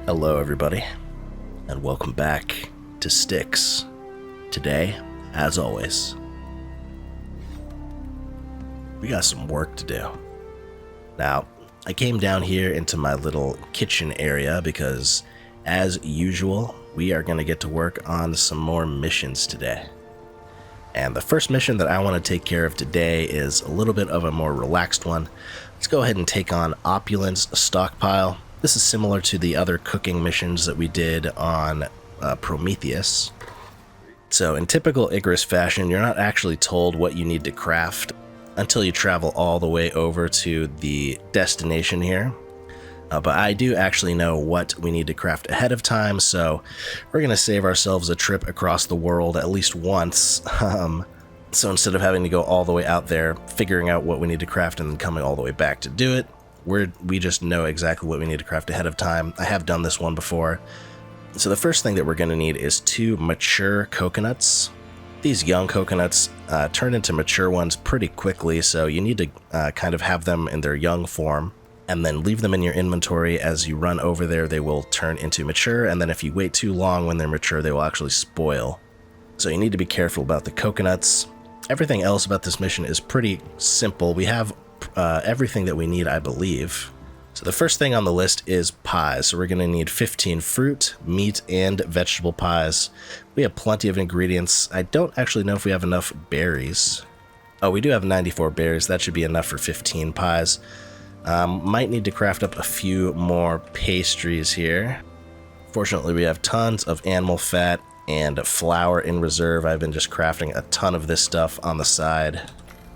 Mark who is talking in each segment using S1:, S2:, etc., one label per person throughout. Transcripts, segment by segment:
S1: Hello everybody, and welcome back to Styx. Today, as always, we got some work to do. Now, I came down here into my little kitchen area because, as usual, we are going to get to work on some more missions today. And the first mission that I want to take care of today is a little bit of a more relaxed one. Let's go ahead and take on Opulence Stockpile. This is similar to the other cooking missions that we did on Prometheus. So in typical Icarus fashion, you're not actually told what you need to craft until you travel all the way over to the destination here. But I do actually know what we need to craft ahead of time, so we're going to save ourselves a trip across the world at least once. So instead of having to go all the way out there, figuring out what we need to craft and then coming all the way back to do it, we just know exactly what we need to craft ahead of time. I have done this one before. So the first thing that we're going to need is 2 mature coconuts. These young coconuts turn into mature ones pretty quickly, so you need to kind of have them in their young form and then leave them in your inventory. As you run over there, they will turn into mature, and then if you wait too long when they're mature, they will actually spoil. So you need to be careful about the coconuts. Everything else about this mission is pretty simple. We have everything that we need, I believe. So the first thing on the list is pies. So we're going to need 15 fruit, meat, and vegetable pies. We have plenty of ingredients. I don't actually know if we have enough berries. Oh, we do have 94 berries. That should be enough for 15 pies. Might need to craft up a few more pastries here. Fortunately, we have tons of animal fat and flour in reserve. I've been just crafting a ton of this stuff on the side.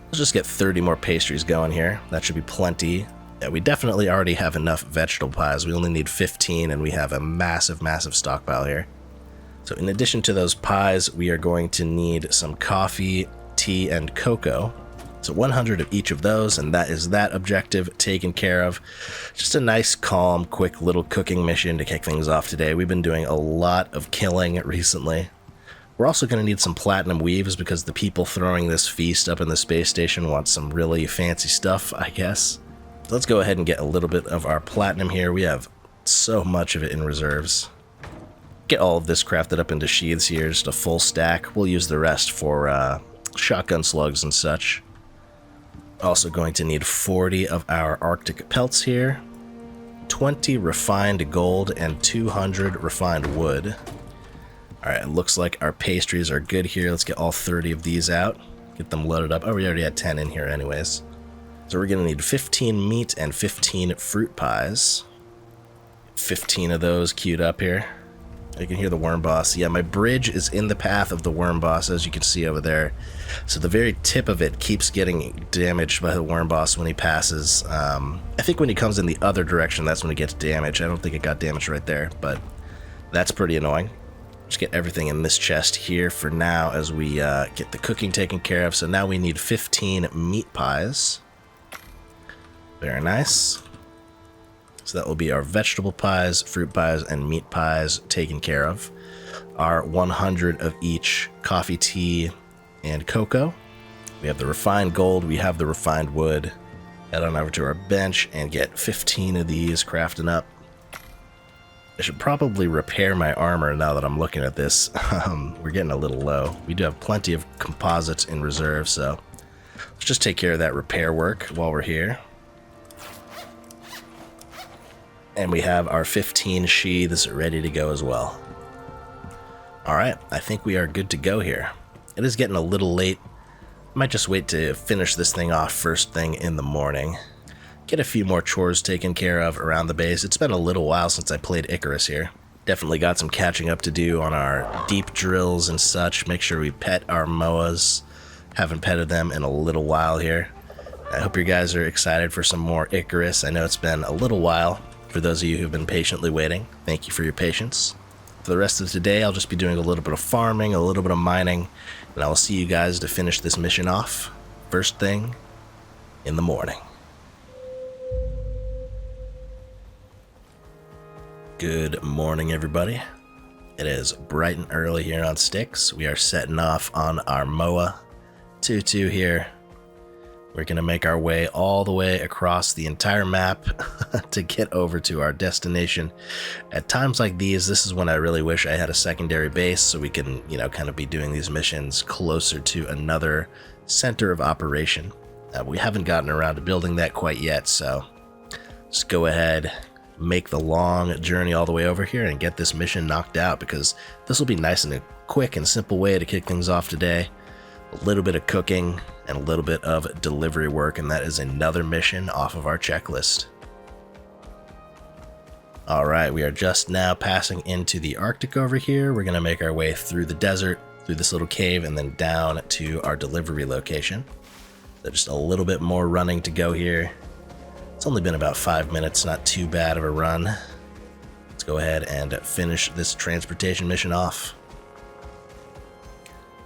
S1: Let's just get 30 more pastries going here. That should be plenty. Yeah, we definitely already have enough vegetable pies. We only need 15, and we have a massive stockpile here. So in addition to those pies, we are going to need some coffee, tea, and cocoa. So 100 of each of those, and that is that objective taken care of. Just a nice, calm, quick little cooking mission to kick things off today. We've been doing a lot of killing recently. We're also going to need some platinum weaves because the people throwing this feast up in the space station want some really fancy stuff, I guess. So let's go ahead and get a little bit of our platinum here. We have so much of it in reserves. Get all of this crafted up into sheaths here, just a full stack. We'll use the rest for shotgun slugs and such. Also going to need 40 of our Arctic pelts here, 20 refined gold, and 200 refined wood. Alright, it looks like our pastries are good here. Let's get all 30 of these out. Get them loaded up. Oh, we already had 10 in here anyways. So we're going to need 15 meat and 15 fruit pies. 15 of those queued up here. You can hear the worm boss. Yeah, my bridge is in the path of the worm boss, as you can see over there. So the very tip of it keeps getting damaged by the worm boss when he passes. I think when he comes in the other direction, that's when he gets damaged. I don't think it got damaged right there, but that's pretty annoying. Just get everything in this chest here for now as we get the cooking taken care of. So now we need 15 meat pies. Very nice. So that will be our vegetable pies, fruit pies, and meat pies taken care of. Our 100 of each coffee, tea, and cocoa. We have the refined gold. We have the refined wood. Head on over to our bench and get 15 of these crafting up. I should probably repair my armor now that I'm looking at this. We're getting a little low. We do have plenty of composites in reserve, so let's just take care of that repair work while we're here. And we have our 15 sheaths ready to go as well. Alright, I think we are good to go here. It is getting a little late. I might just wait to finish this thing off first thing in the morning. Get a few more chores taken care of around the base. It's been a little while since I played Icarus here. Definitely got some catching up to do on our deep drills and such. Make sure we pet our MOAs. Haven't petted them in a little while here. I hope you guys are excited for some more Icarus. I know it's been a little while. For those of you who've been patiently waiting, thank you for your patience. For the rest of today, I'll just be doing a little bit of farming, a little bit of mining, and I will see you guys to finish this mission off first thing in the morning. Good morning, everybody. It is bright and early here on Styx. We are setting off on our MOA 2-2 here. We're going to make our way all the way across the entire map to get over to our destination. At times like these, this is when I really wish I had a secondary base so we can, kind of be doing these missions closer to another center of operation. We haven't gotten around to building that quite yet, so just go ahead, make the long journey all the way over here and get this mission knocked out, because this will be nice and a quick and simple way to kick things off today. A little bit of cooking and a little bit of delivery work, and that is another mission off of our checklist. Alright, we are just now passing into the Arctic over here. We're going to make our way through the desert, through this little cave, and then down to our delivery location. So just a little bit more running to go here. It's only been about 5 minutes, not too bad of a run. Let's go ahead and finish this transportation mission off.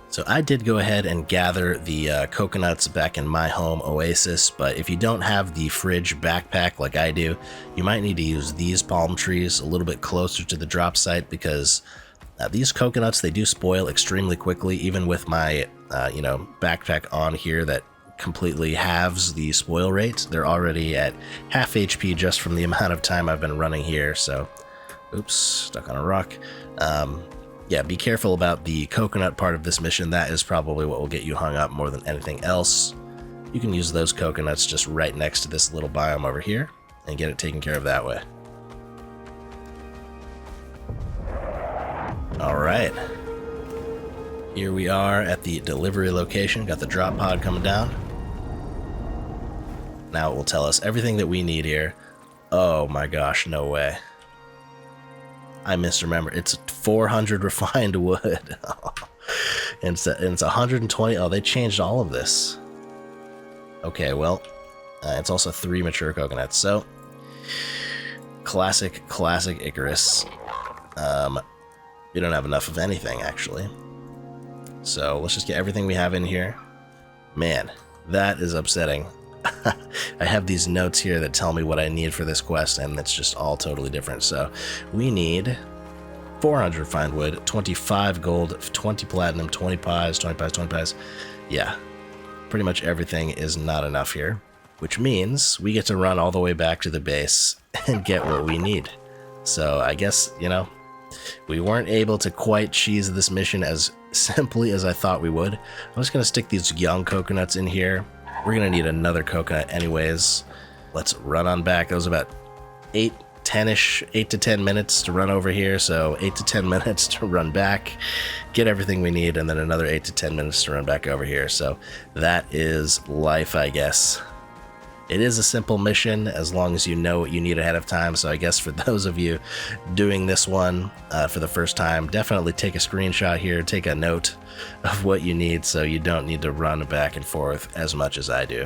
S1: So I did go ahead and gather the coconuts back in my home oasis, but if you don't have the fridge backpack like I do, you might need to use these palm trees a little bit closer to the drop site, because these coconuts, they do spoil extremely quickly, even with my backpack on here that completely halves the spoil rate. They're already at half HP just from the amount of time I've been running here, so oops, stuck on a rock. Yeah, be careful about the coconut part of this mission. That is probably what will get you hung up more than anything else. You can use those coconuts just right next to this little biome over here and get it taken care of that way. Alright. Here we are at the delivery location. Got the drop pod coming down. Now it will tell us everything that we need here. Oh my gosh, no way. I misremember. It's 400 refined wood. and it's 120. Oh, they changed all of this. Okay, well, it's also 3 mature coconuts. So, classic Icarus. We don't have enough of anything, actually. So let's just get everything we have in here. Man, that is upsetting. I have these notes here that tell me what I need for this quest, and it's just all totally different. So we need 400 refined wood, 25 gold, 20 platinum, 20 pies, 20 pies, 20 pies. Yeah, pretty much everything is not enough here, which means we get to run all the way back to the base and get what we need. So I guess, we weren't able to quite cheese this mission as simply as I thought we would. I'm just going to stick these young coconuts in here. We're going to need another coconut anyways. Let's run on back. That was about 8 to 10 minutes to run over here. So 8 to 10 minutes to run back, get everything we need, and then another 8 to 10 minutes to run back over here. So that is life, I guess. It is a simple mission as long as you know what you need ahead of time. So I guess for those of you doing this one for the first time, definitely take a screenshot here, take a note of what you need so you don't need to run back and forth as much as I do.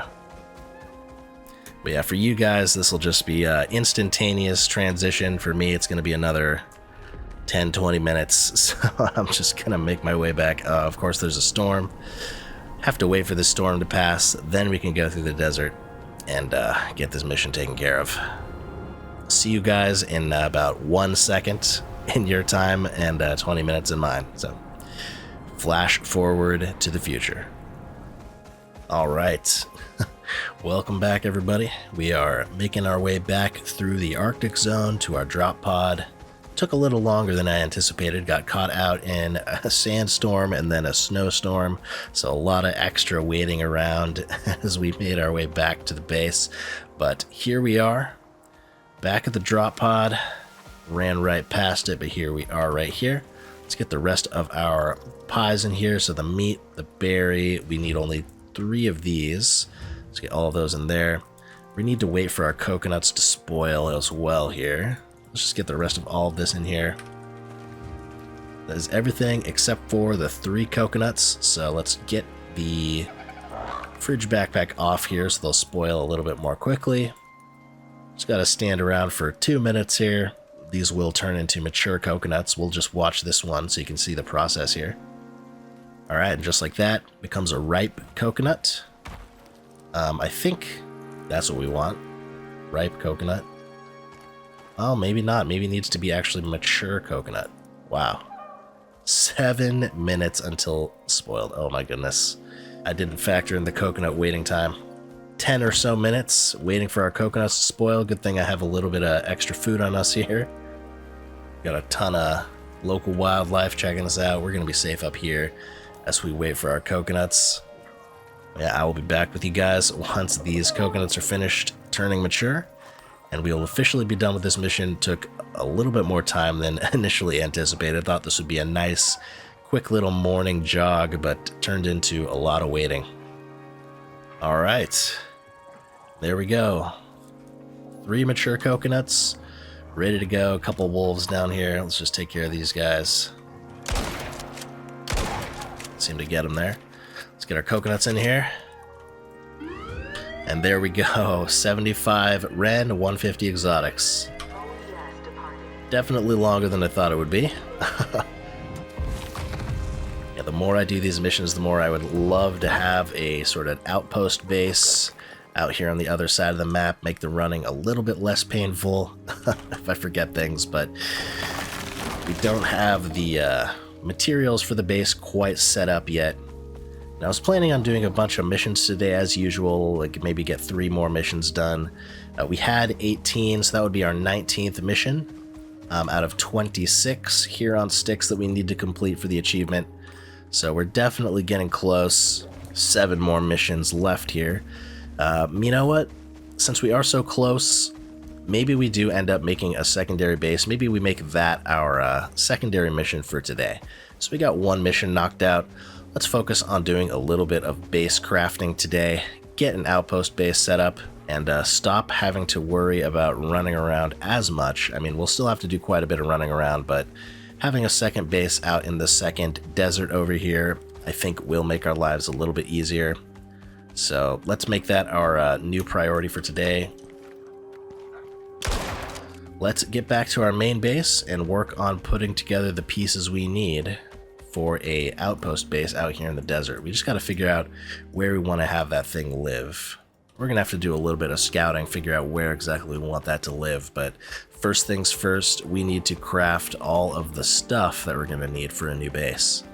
S1: But yeah, for you guys, this will just be an instantaneous transition. For me, it's going to be another 10-20 minutes. So I'm just going to make my way back. Of course, there's a storm. Have to wait for the storm to pass. Then we can go through the desert and get this mission taken care of. See you guys in about 1 second in your time and 20 minutes in mine. So, flash forward to the future. All right. Welcome back, everybody. We are making our way back through the Arctic zone to our drop pod. Took a little longer than I anticipated. Got caught out in a sandstorm and then a snowstorm, so a lot of extra waiting around as we made our way back to the base. But here we are, back at the drop pod. Ran right past it, but here we are right here. Let's get the rest of our pies in here. So the meat, the berry, we need only 3 of these. Let's get all of those in there. We need to wait for our coconuts to spoil as well here. Let's just get the rest of all of this in here. That is everything except for the 3 coconuts. So let's get the fridge backpack off here so they'll spoil a little bit more quickly. Just got to stand around for 2 minutes here. These will turn into mature coconuts. We'll just watch this one so you can see the process here. Alright, and just like that, becomes a ripe coconut. I think that's what we want. Ripe coconut. Oh, maybe not. Maybe it needs to be actually mature coconut. Wow. 7 minutes until spoiled. Oh my goodness. I didn't factor in the coconut waiting time. 10 or so minutes waiting for our coconuts to spoil. Good thing I have a little bit of extra food on us here. Got a ton of local wildlife checking us out. We're going to be safe up here as we wait for our coconuts. Yeah, I will be back with you guys once these coconuts are finished turning mature, and we will officially be done with this mission. Took a little bit more time than initially anticipated. I thought this would be a nice, quick little morning jog, but turned into a lot of waiting. All right, there we go. 3 mature coconuts, ready to go. A couple wolves down here. Let's just take care of these guys. Seem to get them there. Let's get our coconuts in here. And there we go. 75 ren, 150 exotics. Definitely longer than I thought it would be. Yeah, the more I do these missions, the more I would love to have a sort of outpost base out here on the other side of the map, make the running a little bit less painful if I forget things, but we don't have the materials for the base quite set up yet. And I was planning on doing a bunch of missions today as usual, like maybe get 3 more missions done. We had 18, so that would be our 19th mission out of 26 here on Styx that we need to complete for the achievement. So we're definitely getting close. 7 more missions left here. You know what? Since we are so close, maybe we do end up making a secondary base. Maybe we make that our secondary mission for today. So we got 1 mission knocked out. Let's focus on doing a little bit of base crafting today, get an outpost base set up, and stop having to worry about running around as much. I mean, we'll still have to do quite a bit of running around, but having a second base out in the second desert over here, I think will make our lives a little bit easier. So let's make that our new priority for today. Let's get back to our main base and work on putting together the pieces we need for a outpost base out here in the desert. We just got to figure out where we want to have that thing live. We're gonna have to do a little bit of scouting, figure out where exactly we want that to live, but first things first, we need to craft all of the stuff that we're gonna need for a new base.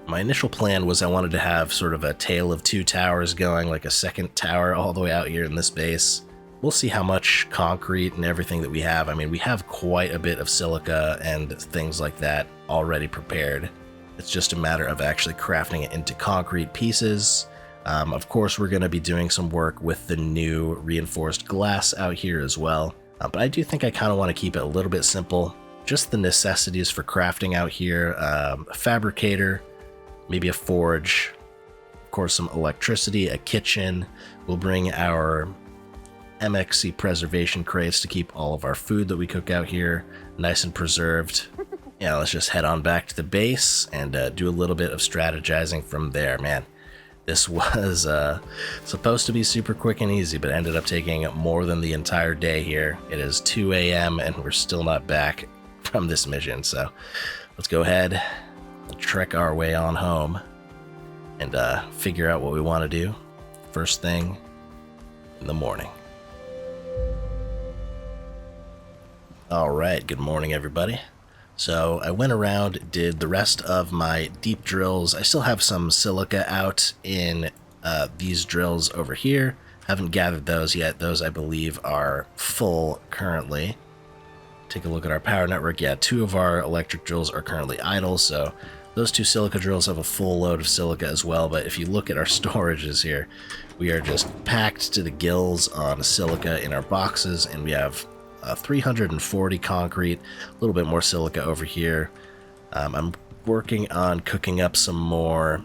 S1: My initial plan was I wanted to have sort of a tale of 2 towers going, like a second tower all the way out here in this base. We'll see how much concrete and everything that we have. I mean, we have quite a bit of silica and things like that already prepared. It's just a matter of actually crafting it into concrete pieces. Of course, we're going to be doing some work with the new reinforced glass out here as well. But I do think I kind of want to keep it a little bit simple. Just the necessities for crafting out here. A fabricator, maybe a forge, of course some electricity, a kitchen. We'll bring our MXC preservation crates to keep all of our food that we cook out here nice and preserved. Yeah, let's just head on back to the base and do a little bit of strategizing from there. Man, this was supposed to be super quick and easy, but ended up taking more than the entire day here. It is 2 a.m. and we're still not back from this mission, so let's go ahead and trek our way on home and figure out what we want to do first thing in the morning. All right, good morning, everybody. So I went around, did the rest of my deep drills. I still have some silica out in these drills over here. Haven't gathered those yet. Those, I believe, are full currently. Take a look at our power network. Yeah, 2 of our electric drills are currently idle, so those 2 silica drills have a full load of silica as well. But if you look at our storages here, we are just packed to the gills on silica in our boxes, and we have 340 concrete, a little bit more silica over here. I'm working on cooking up some more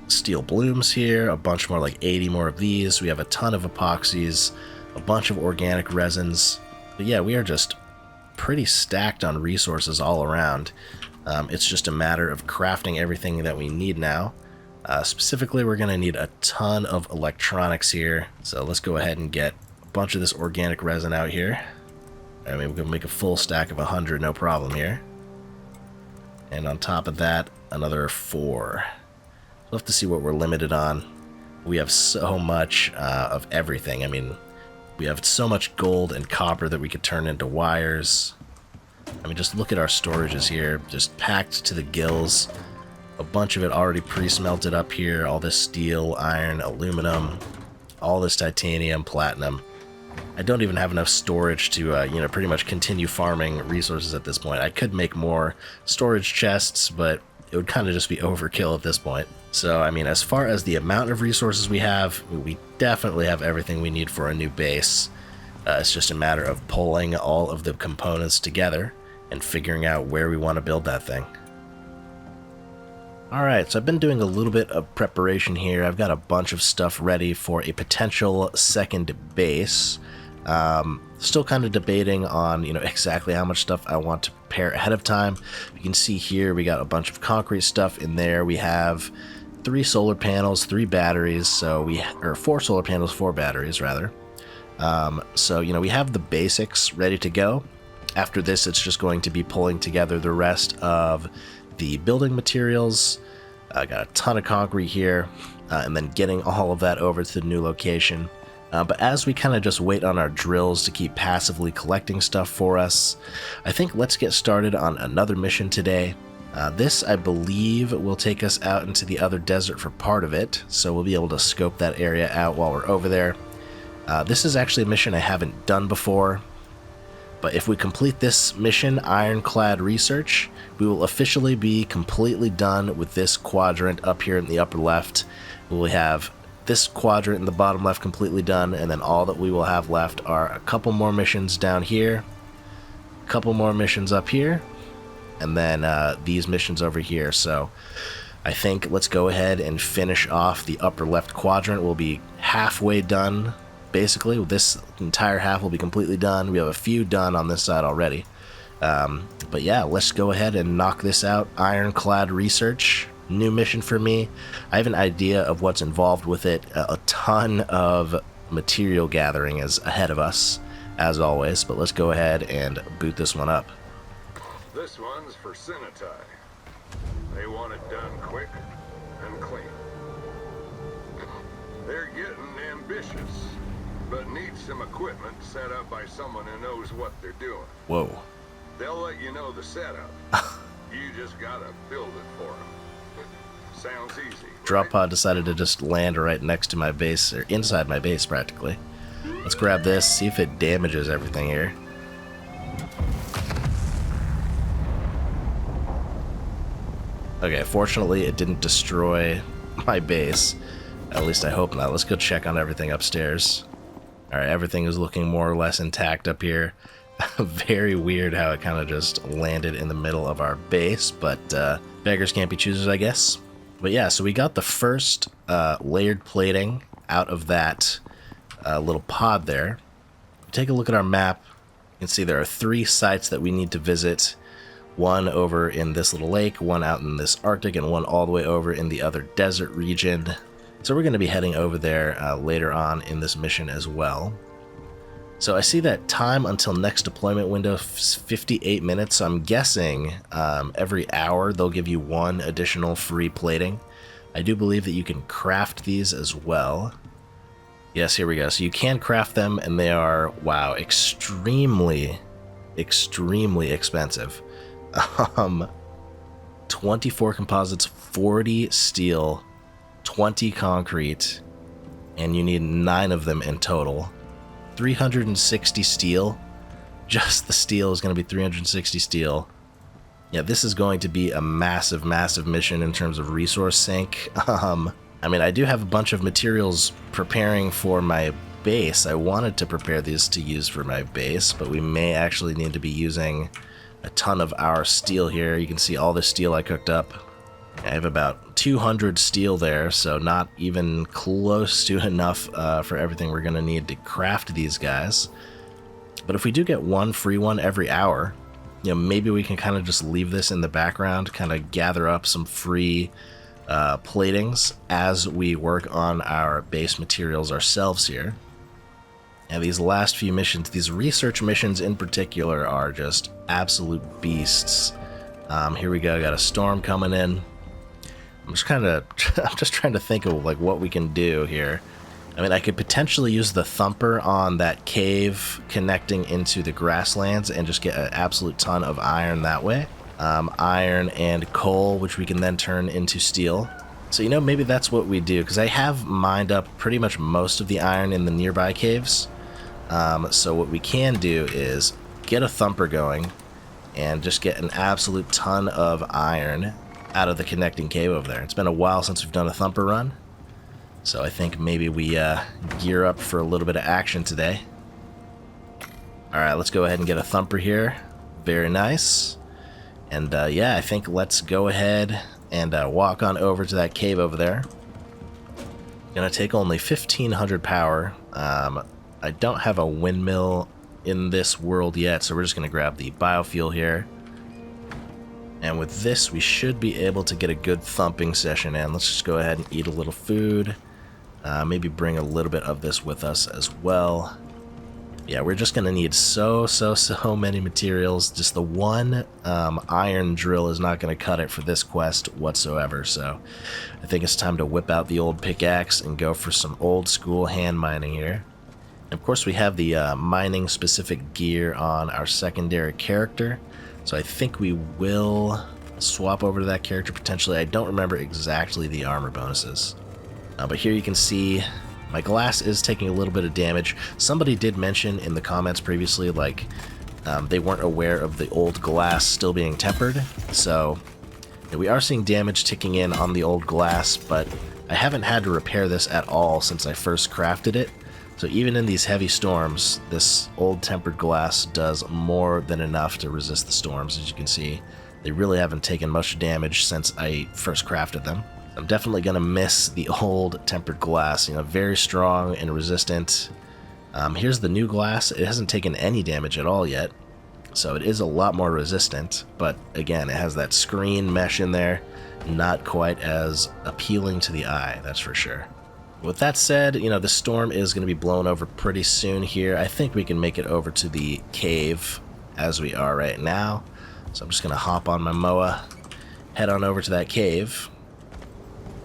S1: steel blooms here, a bunch more, like 80 more of these. We have a ton of epoxies, a bunch of organic resins. But yeah, we are just pretty stacked on resources all around. It's just a matter of crafting everything that we need now. Specifically, we're going to need a ton of electronics here. So let's go ahead and get bunch of this organic resin out here. I mean, we can make a full stack of 100, no problem here. And on top of that, another 4. We'll have to see what we're limited on. We have so much of everything. I mean, we have so much gold and copper that we could turn into wires. I mean, just look at our storages here, just packed to the gills. A bunch of it already pre-smelted up here, all this steel, iron, aluminum, all this titanium, platinum. I don't even have enough storage to, you know, pretty much continue farming resources at this point. I could make more storage chests, but it would kind of just be overkill at this point. So, I mean, as far as the amount of resources we definitely have everything we need for a new base. It's just a matter of pulling all of the components together and figuring out where we want to build that thing. Alright, so I've been doing a little bit of preparation here. I've got a bunch of stuff ready for a potential second base. Still kind of debating on, you know, exactly how much stuff I want to prepare ahead of time. You can see here we got a bunch of concrete stuff in there. We have 3 solar panels, 3 batteries, or 4 solar panels, 4 batteries rather. So, you know, we have the basics ready to go. After this, it's just going to be pulling together the rest of the building materials. I got a ton of concrete here, and then getting all of that over to the new location. But as we kind of just wait on our drills to keep passively collecting stuff for us, I think let's get started on another mission today. This, I believe, will take us out into the other desert for part of it, so we'll be able to scope that area out while we're over there. This is actually a mission I haven't done before, but if we complete this mission, Ironclad Research, we will officially be completely done with this quadrant up here in the upper left. We will have this quadrant in the bottom left completely done, and then all that we will have left are a couple more missions down here, a couple more missions up here, and then these missions over here. So I think let's go ahead and finish off the upper left quadrant. We'll be halfway done. Basically, this entire half will be completely done. We have a few done on this side already. But yeah, let's go ahead and knock this out. Ironclad Research, new mission for me. I have an idea of what's involved with it. A ton of material gathering is ahead of us, as always. But let's go ahead and boot this one up.
S2: This one's for Sinitai. They want it done quick and clean. They're getting ambitious, but need some equipment set up by someone who knows what they're doing.
S1: Whoa.
S2: They'll let you know the setup. You just gotta build it for them. Sounds easy.
S1: Drop
S2: right?
S1: pod decided to just land right next to my base, or inside my base practically. Let's grab this, see if it damages everything here. Okay, fortunately it didn't destroy my base. At least I hope not. Let's go check on everything upstairs. Alright, everything is looking more or less intact up here. Very weird how it kind of just landed in the middle of our base, but beggars can't be choosers, I guess. But yeah, so we got the first layered plating out of that little pod there. Take a look at our map. You can see there are 3 sites that we need to visit. One over in this little lake, one out in this Arctic, and one all the way over in the other desert region. So we're going to be heading over there later on in this mission as well. So I see that time until next deployment window is 58 minutes. So I'm guessing every hour they'll give you 1 additional free plating. I do believe that you can craft these as well. Yes, here we go. So you can craft them, and they are, wow, extremely expensive. 24 composites, 40 steel, 20 concrete, and you need 9 of them in total. 360 steel. Just the steel is going to be 360 steel. Yeah, this is going to be a massive mission in terms of resource sink. I mean, I do have a bunch of materials preparing for my base. I wanted to prepare these to use for my base, but we may actually need to be using a ton of our steel here. You can see all the steel I cooked up. I have about 200 steel there, so not even close to enough for everything we're going to need to craft these guys. But if we do get 1 free one every hour, you know, maybe we can kind of just leave this in the background, kind of gather up some free platings as we work on our base materials ourselves here. And these last few missions, these research missions in particular, are just absolute beasts. Here we go, got a storm coming in. I'm just trying to think of like what we can do here. I mean, I could potentially use the thumper on that cave connecting into the grasslands and just get an absolute ton of iron that way. Iron and coal, which we can then turn into steel. So, maybe that's what we do, because I have mined up pretty much most of the iron in the nearby caves. So what we can do is get a thumper going and just get an absolute ton of iron out of the connecting cave over there. It's been a while since we've done a thumper run, so I think maybe we gear up for a little bit of action today. Alright, let's go ahead and get a thumper here. Very nice. And yeah, I think let's go ahead and walk on over to that cave over there. Gonna take only 1500 power. I don't have a windmill in this world yet, so we're just going to grab the biofuel here. And with this, we should be able to get a good thumping session in. Let's just go ahead and eat a little food. Maybe bring a little bit of this with us as well. Yeah, we're just going to need so many materials. Just the one iron drill is not going to cut it for this quest whatsoever. So I think it's time to whip out the old pickaxe and go for some old school hand mining here. Of course, we have the mining specific gear on our secondary character, so I think we will swap over to that character potentially. I don't remember exactly the armor bonuses, but here you can see my glass is taking a little bit of damage. Somebody did mention in the comments previously, like, they weren't aware of the old glass still being tempered, so yeah, we are seeing damage ticking in on the old glass, but I haven't had to repair this at all since I first crafted it. So even in these heavy storms, this old tempered glass does more than enough to resist the storms. As you can see, they really haven't taken much damage since I first crafted them. I'm definitely going to miss the old tempered glass, very strong and resistant. Here's the new glass. It hasn't taken any damage at all yet, so it is a lot more resistant, but again, it has that screen mesh in there, not quite as appealing to the eye, that's for sure. With that said, the storm is going to be blown over pretty soon here. I think we can make it over to the cave as we are right now. So I'm just going to hop on my MOA, head on over to that cave,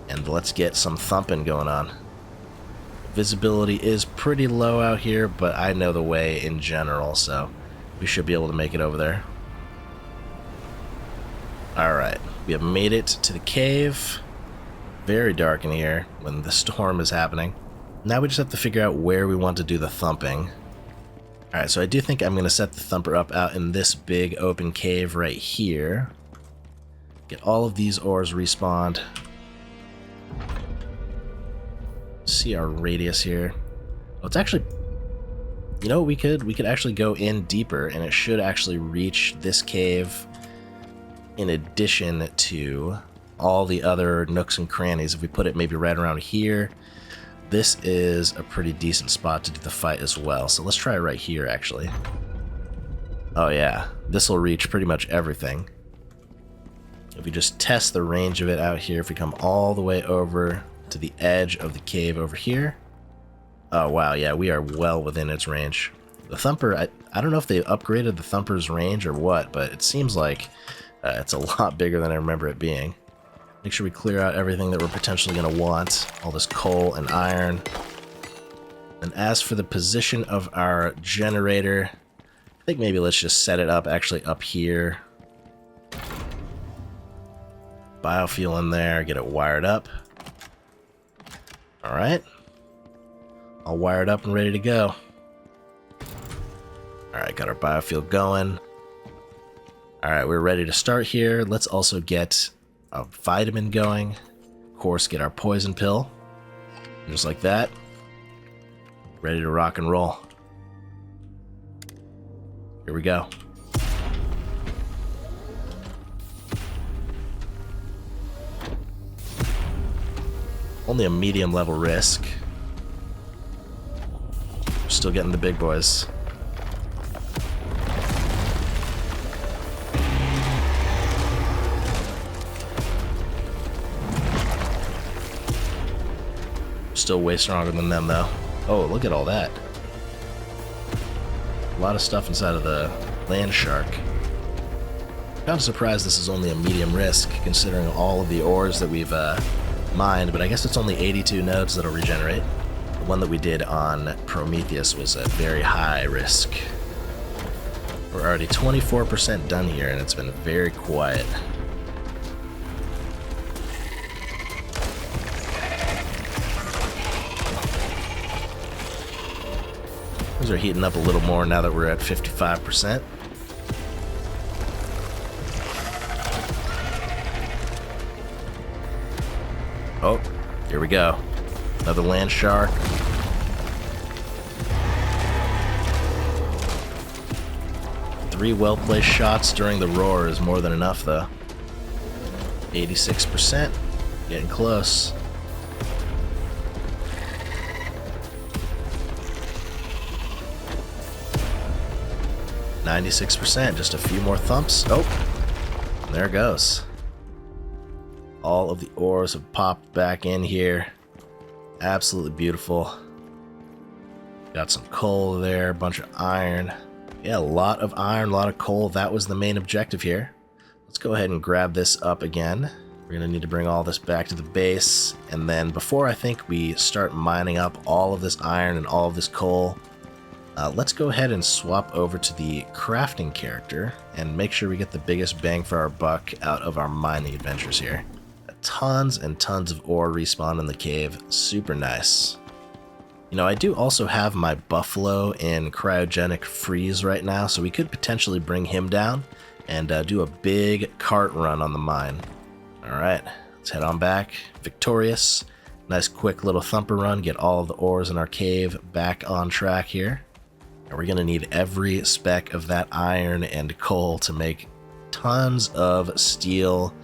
S1: and let's get some thumping going on. Visibility is pretty low out here, but I know the way in general, so we should be able to make it over there. Alright, we have made it to the cave. Very dark in here when the storm is happening. Now we just have to figure out where we want to do the thumping. Alright, so I do think I'm going to set the thumper up out in this big open cave right here. Get all of these ores respawned. See our radius here. Oh, it's actually... we could actually go in deeper, and it should actually reach this cave in addition to all the other nooks and crannies. If we put it maybe right around here, this is a pretty decent spot to do the fight as well. So let's try right here, actually. Oh yeah, this will reach pretty much everything. If we just test the range of it out here, if we come all the way over to the edge of the cave over here. Oh wow, yeah, we are well within its range. The thumper, I don't know if they upgraded the thumper's range or what, but it seems like it's a lot bigger than I remember it being. Make sure we clear out everything that we're potentially going to want. All this coal and iron. And as for the position of our generator, I think maybe let's just set it up actually up here. Biofuel in there, get it wired up. Alright. All wired up and ready to go. Alright, got our biofuel going. Alright, we're ready to start here. Let's also get a vitamin going. Of course, get our poison pill. Just like that. Ready to rock and roll. Here we go. Only a medium level risk. We're still getting the big boys. Still way stronger than them, though. Oh, look at all that. A lot of stuff inside of the land shark. Kind of surprised this is only a medium risk, considering all of the ores that we've mined, but I guess it's only 82 nodes that'll regenerate. The one that we did on Prometheus was a very high risk. We're already 24% done here, and it's been very quiet. Things are heating up a little more now that we're at 55%. Oh, here we go. Another land shark. Three well-placed shots during the roar is more than enough, though. 86%. Getting close. %, just a few more thumps. Oh, there it goes. All of the ores have popped back in here. Absolutely beautiful. Got some coal there, a bunch of iron. Yeah, a lot of iron, a lot of coal. That was the main objective here. Let's go ahead and grab this up again. We're going to need to bring all this back to the base. And then before I think we start mining up all of this iron and all of this coal, let's go ahead and swap over to the crafting character and make sure we get the biggest bang for our buck out of our mining adventures here. Tons and tons of ore respawn in the cave. Super nice. You know, I do also have my buffalo in cryogenic freeze right now, so we could potentially bring him down and do a big cart run on the mine. Alright, let's head on back. Victorious. Nice quick little thumper run, get all of the ores in our cave back on track here. And we're going to need every speck of that iron and coal to make tons of steel,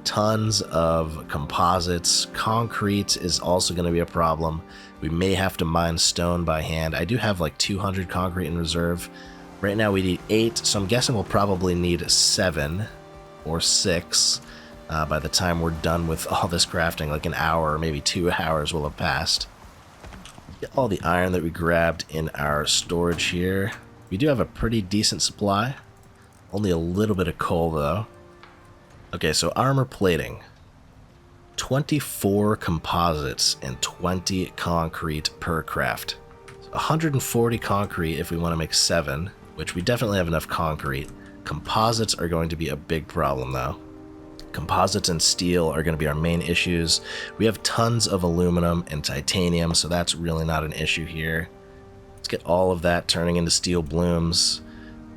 S1: tons of composites. Concrete is also going to be a problem. We may have to mine stone by hand. I do have like 200 concrete in reserve. Right now we need 8, so I'm guessing we'll probably need 7 or 6 by the time we're done with all this crafting. Like an hour or maybe 2 hours will have passed. Get all the iron that we grabbed in our storage here. We do have a pretty decent supply. Only a little bit of coal though. Okay, so armor plating. 24 composites and 20 concrete per craft. So 140 concrete if we want to make 7, which we definitely have enough concrete. Composites are going to be a big problem though. Composites and steel are going to be our main issues. We have tons of aluminum and titanium, so that's really not an issue here. Let's get all of that turning into steel blooms.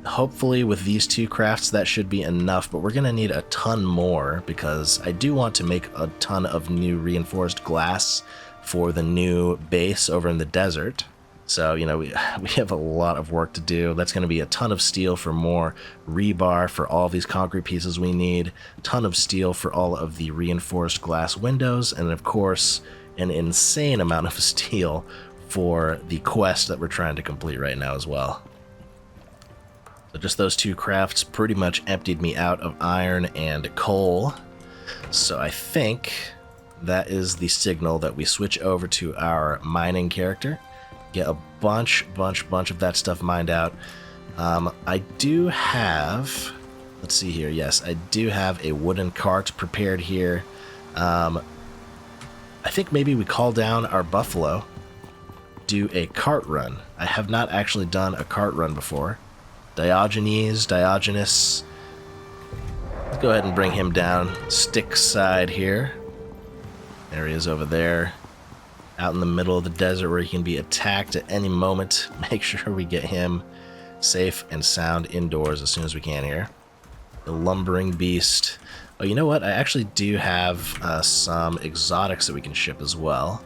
S1: Hopefully with these 2 crafts that should be enough, but we're going to need a ton more because I do want to make a ton of new reinforced glass for the new base over in the desert. So, you know, we have a lot of work to do. That's going to be a ton of steel for more rebar for all these concrete pieces we need, a ton of steel for all of the reinforced glass windows, and of course, an insane amount of steel for the quest that we're trying to complete right now as well. So just those 2 crafts pretty much emptied me out of iron and coal. So I think that is the signal that we switch over to our mining character. Get a bunch of that stuff mined out. I do have, let's see here, yes, I do have a wooden cart prepared here. I think maybe we call down our buffalo, do a cart run. I have not actually done a cart run before. Diogenes, let's go ahead and bring him down. Styx side here. There he is over there. Out in the middle of the desert where he can be attacked at any moment. Make sure we get him safe and sound indoors as soon as we can here. The lumbering beast. Oh, you know what? I actually do have some exotics that we can ship as well.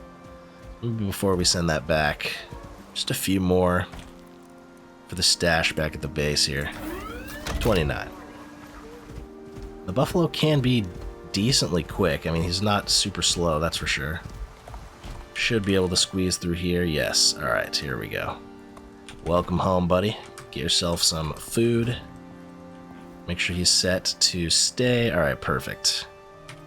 S1: Maybe before we send that back, just a few more for the stash back at the base here. 29. The buffalo can be decently quick. I mean, he's not super slow, that's for sure. Should be able to squeeze through here. Yes. Alright, here we go. Welcome home, buddy. Get yourself some food. Make sure he's set to stay. Alright, perfect.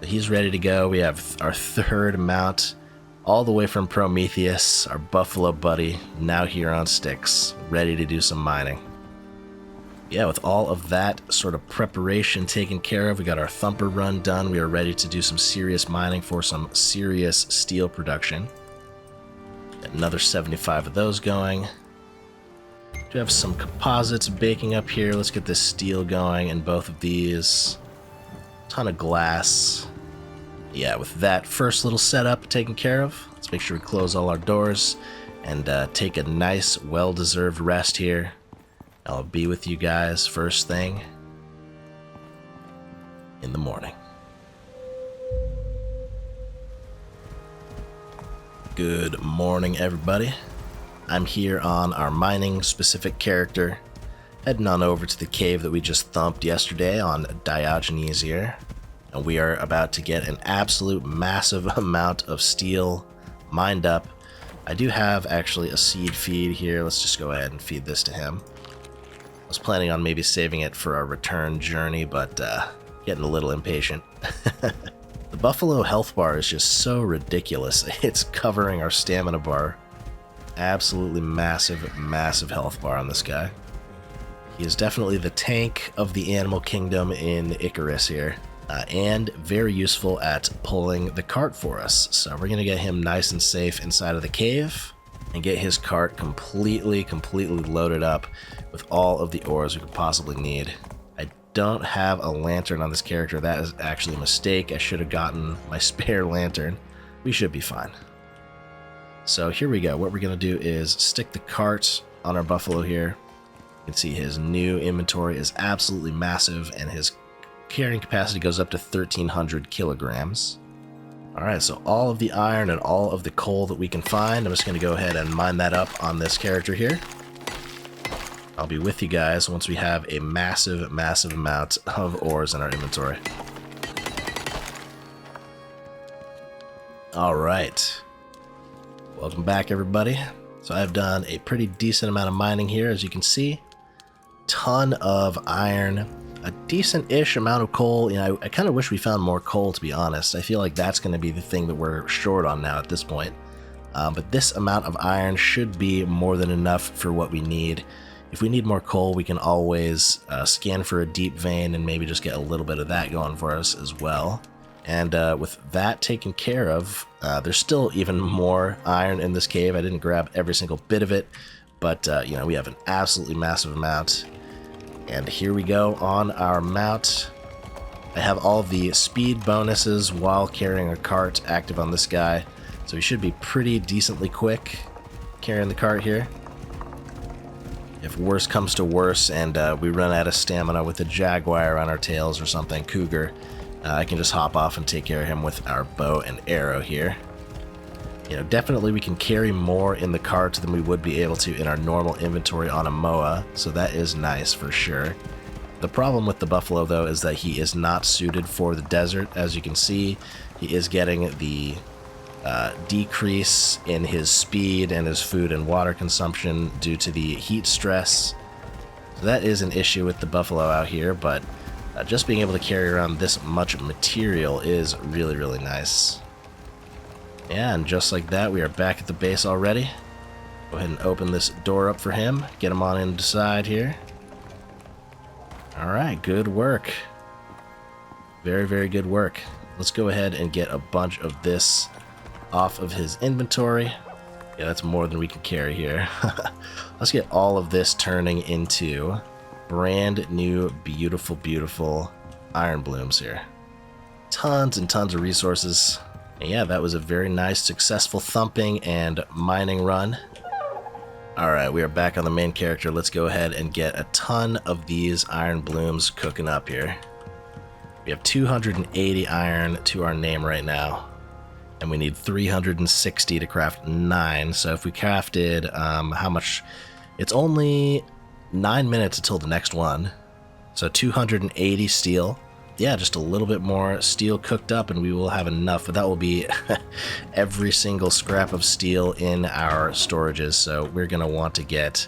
S1: He's ready to go. We have our 3rd mount all the way from Prometheus, our buffalo buddy, now here on Styx, ready to do some mining. Yeah, with all of that sort of preparation taken care of, we got our thumper run done. We are ready to do some serious mining for some serious steel production. Got another 75 of those going. Do have some composites baking up here. Let's get this steel going in both of these. Ton of glass. Yeah, with that first little setup taken care of, let's make sure we close all our doors and take a nice, well-deserved rest here. I'll be with you guys first thing in the morning. Good morning, everybody. I'm here on our mining specific character, heading on over to the cave that we just thumped yesterday on Diogenes here, and we are about to get an absolute massive amount of steel mined up. I do have actually a seed feed here. Let's just go ahead and feed this to him. I was planning on maybe saving it for our return journey, but getting a little impatient. The buffalo health bar is just so ridiculous. It's covering our stamina bar. Absolutely massive, massive health bar on this guy. He is definitely the tank of the animal kingdom in Icarus here, and very useful at pulling the cart for us. So we're going to get him nice and safe inside of the cave and get his cart completely loaded up with all of the ores we could possibly need. I don't have a lantern on this character. That is actually a mistake. I should have gotten my spare lantern. We should be fine. So here we go. What we're going to do is stick the cart on our buffalo here. You can see his new inventory is absolutely massive, and his carrying capacity goes up to 1,300 kilograms. Alright, so all of the iron and all of the coal that we can find, I'm just going to go ahead and mine that up on this character here. I'll be with you guys once we have a massive, massive amount of ores in our inventory. Alright. Welcome back, everybody. So I've done a pretty decent amount of mining here, as you can see. Ton of iron, a decent-ish amount of coal. You know, I kind of wish we found more coal, to be honest. I feel like that's going to be the thing that we're short on now at this point. But this amount of iron should be more than enough for what we need. If we need more coal, we can always scan for a deep vein and maybe just get a little bit of that going for us as well. And with that taken care of, there's still even more iron in this cave. I didn't grab every single bit of it, but you know, we have an absolutely massive amount. And here we go on our mount. I have all the speed bonuses while carrying a cart active on this guy, so we should be pretty decently quick carrying the cart here. If worse comes to worse and we run out of stamina with a jaguar on our tails or something, cougar, I can just hop off and take care of him with our bow and arrow here. You know, definitely we can carry more in the cart than we would be able to in our normal inventory on a MOA, so that is nice for sure. The problem with the buffalo, though, is that he is not suited for the desert. As you can see, he is getting the decrease in his speed and his food and water consumption due to the heat stress. So that is an issue with the buffalo out here, but just being able to carry around this much material is really, really nice. Yeah, and just like that, we are back at the base already. Go ahead and open this door up for him. Get him on inside here. Alright, good work. Very, very good work. Let's go ahead and get a bunch of this off of his inventory. Yeah, that's more than we can carry here. Let's get all of this turning into brand new, beautiful, beautiful iron blooms here. Tons and tons of resources. And yeah, that was a very nice, successful thumping and mining run. Alright, we are back on the main character. Let's go ahead and get a ton of these iron blooms cooking up here. We have 280 iron to our name right now, and we need 360 to craft 9. So if we crafted, how much? It's only 9 minutes until the next one. So 280 steel. Yeah, just a little bit more steel cooked up and we will have enough, but that will be every single scrap of steel in our storages, so we're going to want to get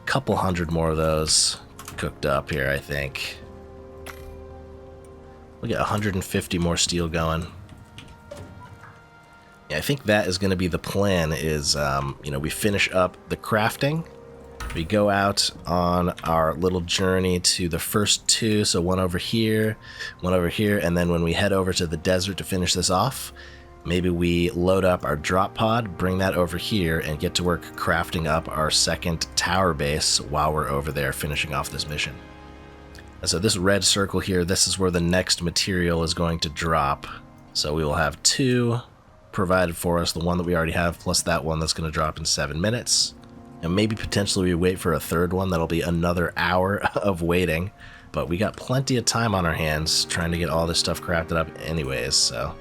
S1: a couple hundred more of those cooked up here, I think. We'll get 150 more steel going. Yeah, I think that is going to be the plan is, you know, we finish up the crafting. We go out on our little journey to the first two, so one over here, and then when we head over to the desert to finish this off, maybe we load up our drop pod, bring that over here, and get to work crafting up our second tower base while we're over there finishing off this mission. And so this red circle here, this is where the next material is going to drop. So we will have 2 provided for us, the one that we already have, plus that one that's going to drop in 7 minutes. And maybe potentially we wait for a third one. That'll be another hour of waiting. But we got plenty of time on our hands trying to get all this stuff crafted up anyways, so.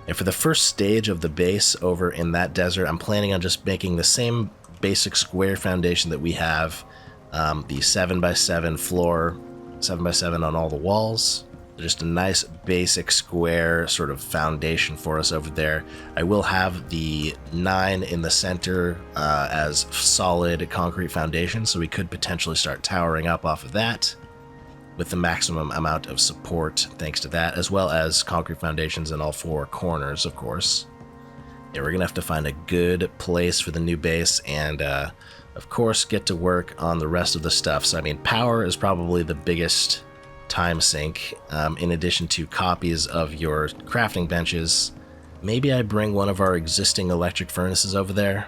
S1: And for the first stage of the base over in that desert, I'm planning on just making the same basic square foundation that we have. The 7x7 floor, 7x7 on all the walls. Just a nice basic square sort of foundation for us over there. I will have the 9 in the center as solid concrete foundation, so we could potentially start towering up off of that with the maximum amount of support thanks to that, as well as concrete foundations in all 4 corners, of course. Yeah, we're gonna have to find a good place for the new base and of course get to work on the rest of the stuff. So I mean, power is probably the biggest time sink, in addition to copies of your crafting benches. Maybe I bring one of our existing electric furnaces over there.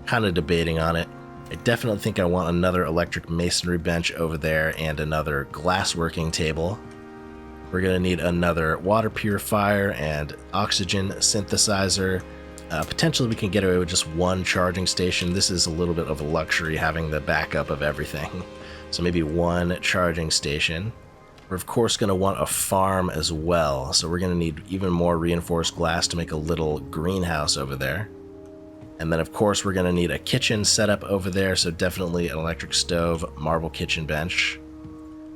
S1: Kind of debating on it. I definitely think I want another electric masonry bench over there and another glassworking table. We're going to need another water purifier and oxygen synthesizer. Potentially we can get away with just one charging station. This is a little bit of a luxury having the backup of everything. So maybe one charging station. We're of course going to want a farm as well. So we're going to need even more reinforced glass to make a little greenhouse over there. And then of course we're going to need a kitchen setup over there. So definitely an electric stove, marble kitchen bench.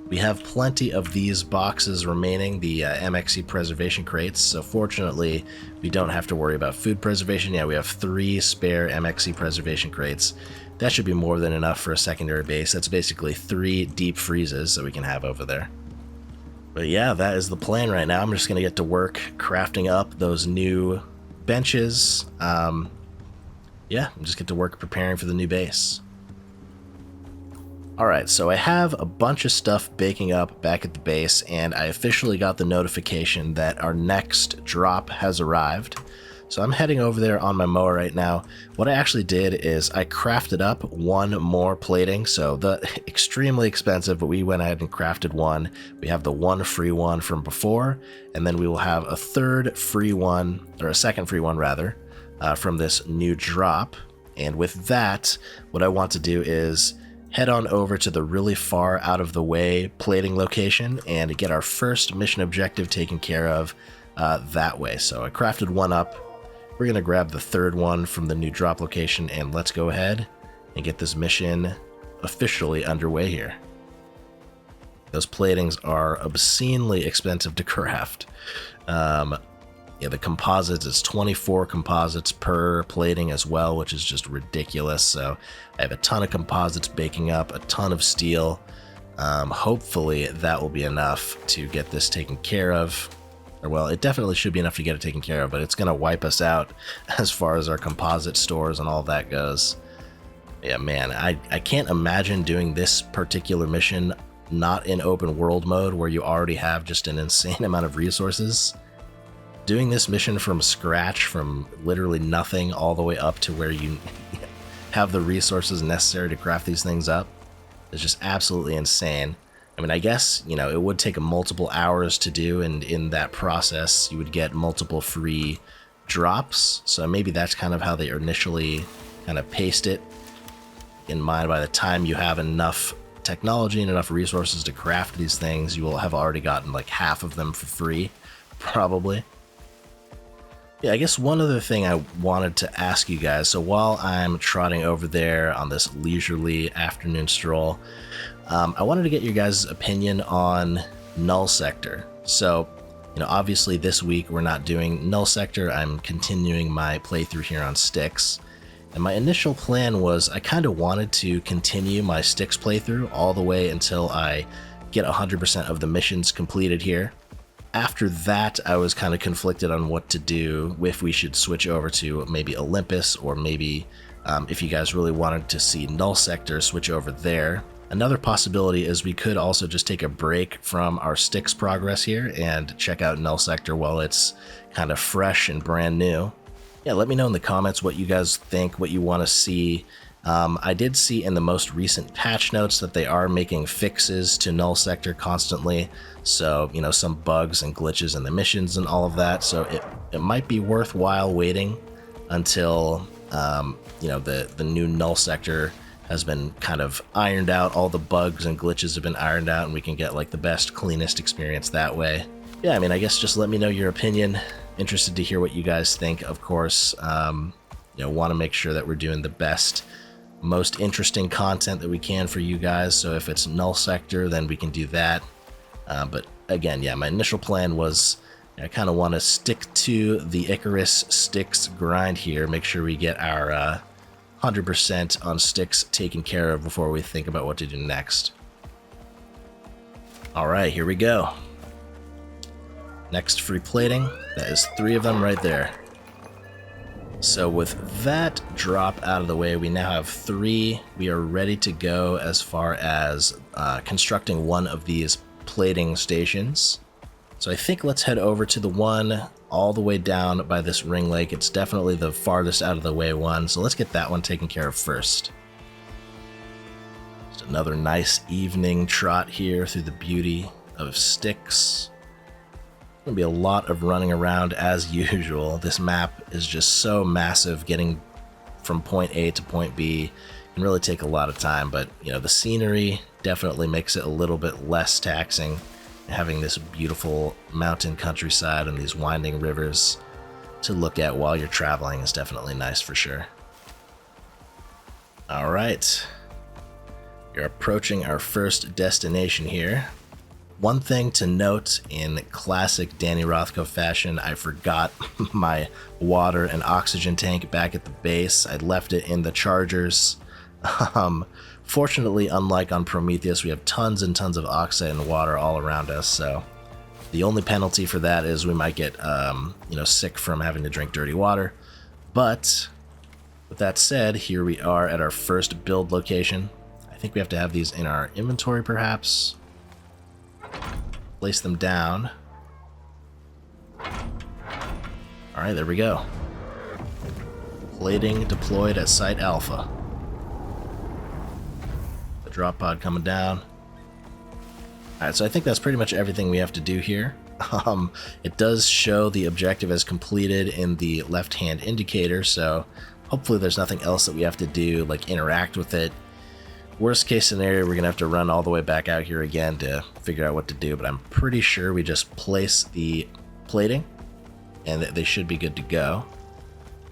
S1: We have plenty of these boxes remaining, the MXC preservation crates. So fortunately we don't have to worry about food preservation. Yeah, we have 3 spare MXC preservation crates. That should be more than enough for a secondary base. That's basically 3 deep freezes that we can have over there. But yeah, that is the plan right now. I'm just going to get to work crafting up those new benches. Yeah, just get to work preparing for the new base. Alright, so I have a bunch of stuff baking up back at the base, and I officially got the notification that our next drop has arrived. So I'm heading over there on my mower right now. What I actually did is I crafted up 1 more plating, so the extremely expensive, but we went ahead and crafted 1. We have the 1 free one from before, and then we will have a 3rd free one, or a 2nd free one rather, from this new drop. And with that, what I want to do is head on over to the really far out of the way plating location and get our first mission objective taken care of that way. So I crafted 1 up. We're going to grab the 3rd one from the new drop location, and let's go ahead and get this mission officially underway here. Those platings are obscenely expensive to craft. Yeah, the composites, it's 24 composites per plating as well, which is just ridiculous. So I have a ton of composites baking up, a ton of steel. Hopefully that will be enough to get this taken care of. Or well, it definitely should be enough to get it taken care of, but it's going to wipe us out as far as our composite stores and all that goes. Yeah, man, I can't imagine doing this particular mission not in open world mode where you already have just an insane amount of resources. Doing this mission from scratch, from literally nothing all the way up to where you have the resources necessary to craft these things up is just absolutely insane. I mean, I guess, you know, it would take multiple hours to do, and in that process you would get multiple free drops. So maybe that's kind of how they initially kind of paced it in mind. By the time you have enough technology and enough resources to craft these things, you will have already gotten like half of them for free, probably. Yeah, I guess one other thing I wanted to ask you guys, so while I'm trotting over there on this leisurely afternoon stroll, I wanted to get your guys' opinion on Null Sector. So, you know, obviously this week we're not doing Null Sector. I'm continuing my playthrough here on Styx. And my initial plan was I kind of wanted to continue my Styx playthrough all the way until I get 100% of the missions completed here. After that, I was kind of conflicted on what to do, if we should switch over to maybe Olympus, or maybe if you guys really wanted to see Null Sector, switch over there. Another possibility is we could also just take a break from our Styx progress here and check out Null Sector while it's kind of fresh and brand new. Yeah, let me know in the comments what you guys think, what you want to see I did see in the most recent patch notes that they are making fixes to Null Sector constantly, so, you know, some bugs and glitches in the missions and all of that, so it might be worthwhile waiting until, you know, the new Null Sector has been kind of ironed out, all the bugs and glitches have been ironed out, and we can get, like, the best, cleanest experience that way. Yeah, I mean, I guess just let me know your opinion. Interested to hear what you guys think, of course. You know, want to make sure that we're doing the best, most interesting content that we can for you guys, so if it's Null Sector, then we can do that. But again, yeah, my initial plan was I kind of want to stick to the Icarus Styx grind here, make sure we get our 100% on Styx taken care of before we think about what to do next. Alright, here we go. Next free plating, that is 3 of them right there. So with that drop out of the way, we now have 3. We are ready to go as far as constructing one of these plating stations. So I think let's head over to the one all the way down by this ring lake. It's definitely the farthest out of the way one, so let's get that one taken care of first. Just another nice evening trot here through the beauty of Styx. Gonna be a lot of running around as usual. This map is just so massive. Getting from point A to point B can really take a lot of time, but you know, the scenery definitely makes it a little bit less taxing. Having this beautiful mountain countryside and these winding rivers to look at while you're traveling is definitely nice for sure. All right, you're approaching our first destination here. One thing to note in classic Danny Rothko fashion, I forgot my water and oxygen tank back at the base. I left it in the chargers. Fortunately, unlike on Prometheus, we have tons and tons of oxide and water all around us, so the only penalty for that is we might get you know, sick from having to drink dirty water. But with that said, here we are at our first build location. I think we have to have these in our inventory perhaps. Place them down. Alright, there we go. Plating deployed at Site Alpha. The drop pod coming down. Alright, so I think that's pretty much everything we have to do here. It does show the objective as completed in the left-hand indicator, so hopefully there's nothing else that we have to do, like interact with it. Worst case scenario, we're gonna have to run all the way back out here again to figure out what to do, but I'm pretty sure we just place the plating and they should be good to go.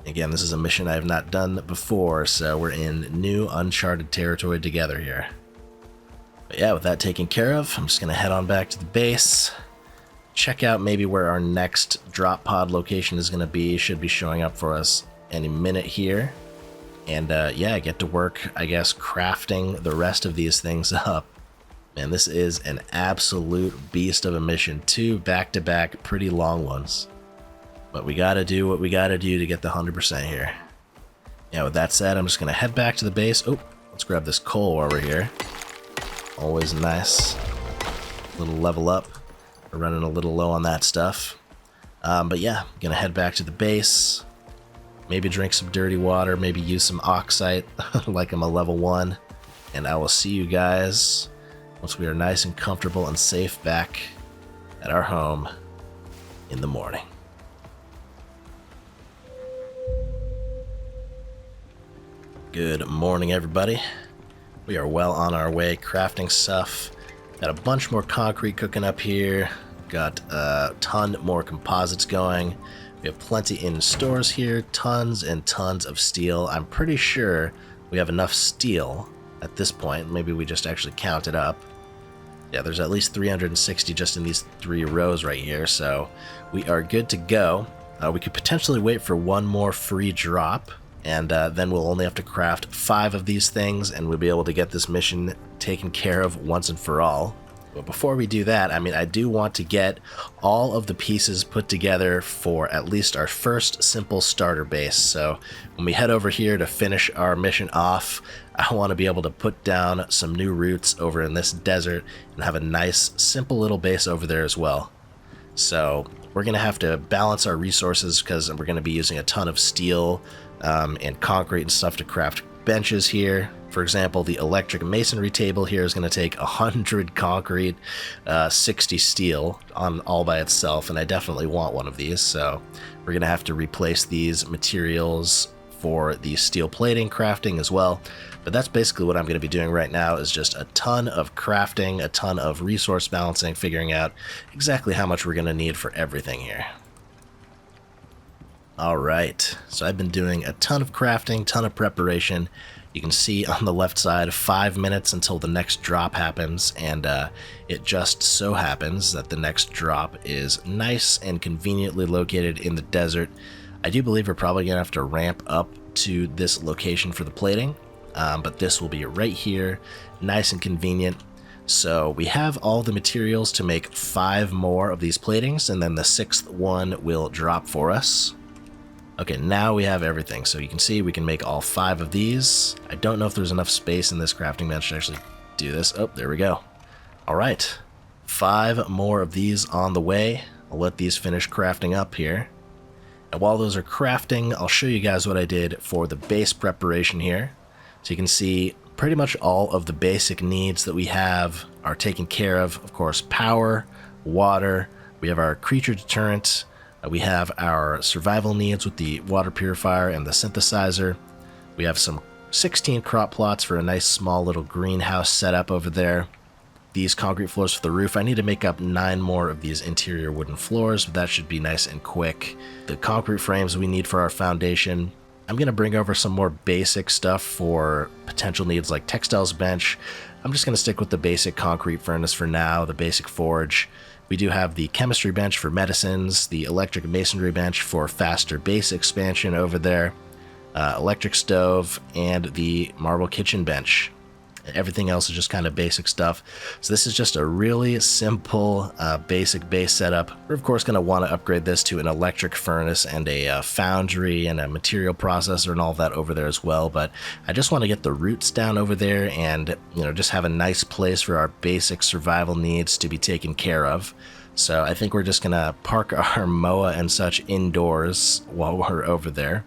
S1: Again, this is a mission I have not done before, so we're in new uncharted territory together here. But yeah, with that taken care of, I'm just gonna head on back to the base, check out maybe where our next drop pod location is gonna be. Should be showing up for us any minute here. And yeah, get to work, I guess, crafting the rest of these things up. Man, this is an absolute beast of a mission. 2 back-to-back pretty long ones. But we gotta do what we gotta do to get the 100% here. Yeah, with that said, I'm just gonna head back to the base. Oh, let's grab this coal while we're here. Always nice. Little level up. We're running a little low on that stuff. But yeah, gonna head back to the base. Maybe drink some dirty water, maybe use some oxide like I'm a level 1. And I will see you guys once we are nice and comfortable and safe back at our home in the morning. Good morning, everybody. We are well on our way crafting stuff. Got a bunch more concrete cooking up here. Got a ton more composites going. We have plenty in stores here, tons and tons of steel. I'm pretty sure we have enough steel at this point. Maybe we just actually count it up. Yeah, there's at least 360 just in these 3 rows right here, so we are good to go. We could potentially wait for one more free drop, and then we'll only have to craft 5 of these things, and we'll be able to get this mission taken care of once and for all. But before we do that, I mean, I do want to get all of the pieces put together for at least our first simple starter base. So when we head over here to finish our mission off, I want to be able to put down some new roots over in this desert and have a nice, simple little base over there as well. So we're going to have to balance our resources because we're going to be using a ton of steel and concrete and stuff to craft benches here. For example, the electric masonry table here is going to take 100 concrete, 60 steel on all by itself, and I definitely want one of these, so we're going to have to replace these materials for the steel plating crafting as well. But that's basically what I'm going to be doing right now, is just a ton of crafting, a ton of resource balancing, figuring out exactly how much we're going to need for everything here. Alright, so I've been doing a ton of crafting, ton of preparation. You can see on the left side 5 minutes until the next drop happens, and it just so happens that the next drop is nice and conveniently located in the desert. I do believe we're probably going to have to ramp up to this location for the plating, but this will be right here, nice and convenient. So we have all the materials to make 5 more of these platings, and then the 6th one will drop for us. Okay, now we have everything, so you can see we can make all 5 of these. I don't know if there's enough space in this crafting bench to actually do this. Oh, there we go. Alright, 5 more of these on the way. I'll let these finish crafting up here. And while those are crafting, I'll show you guys what I did for the base preparation here. So you can see pretty much all of the basic needs that we have are taken care of. Of course, power, water, we have our creature deterrent, we have our survival needs with the water purifier and the synthesizer. We have some 16 crop plots for a nice small little greenhouse setup over there. These concrete floors for the roof. I need to make up 9 more of these interior wooden floors, but that should be nice and quick. The concrete frames we need for our foundation. I'm going to bring over some more basic stuff for potential needs like textiles bench. I'm just going to stick with the basic concrete furnace for now, the basic forge. We do have the chemistry bench for medicines, the electric masonry bench for faster base expansion over there, electric stove, and the marble kitchen bench. Everything else is just kind of basic stuff. So this is just a really simple basic base setup. We're of course going to want to upgrade this to an electric furnace and a foundry and a material processor and all that over there as well. But I just want to get the roots down over there and, you know, just have a nice place for our basic survival needs to be taken care of. So I think we're just going to park our MOA and such indoors while we're over there.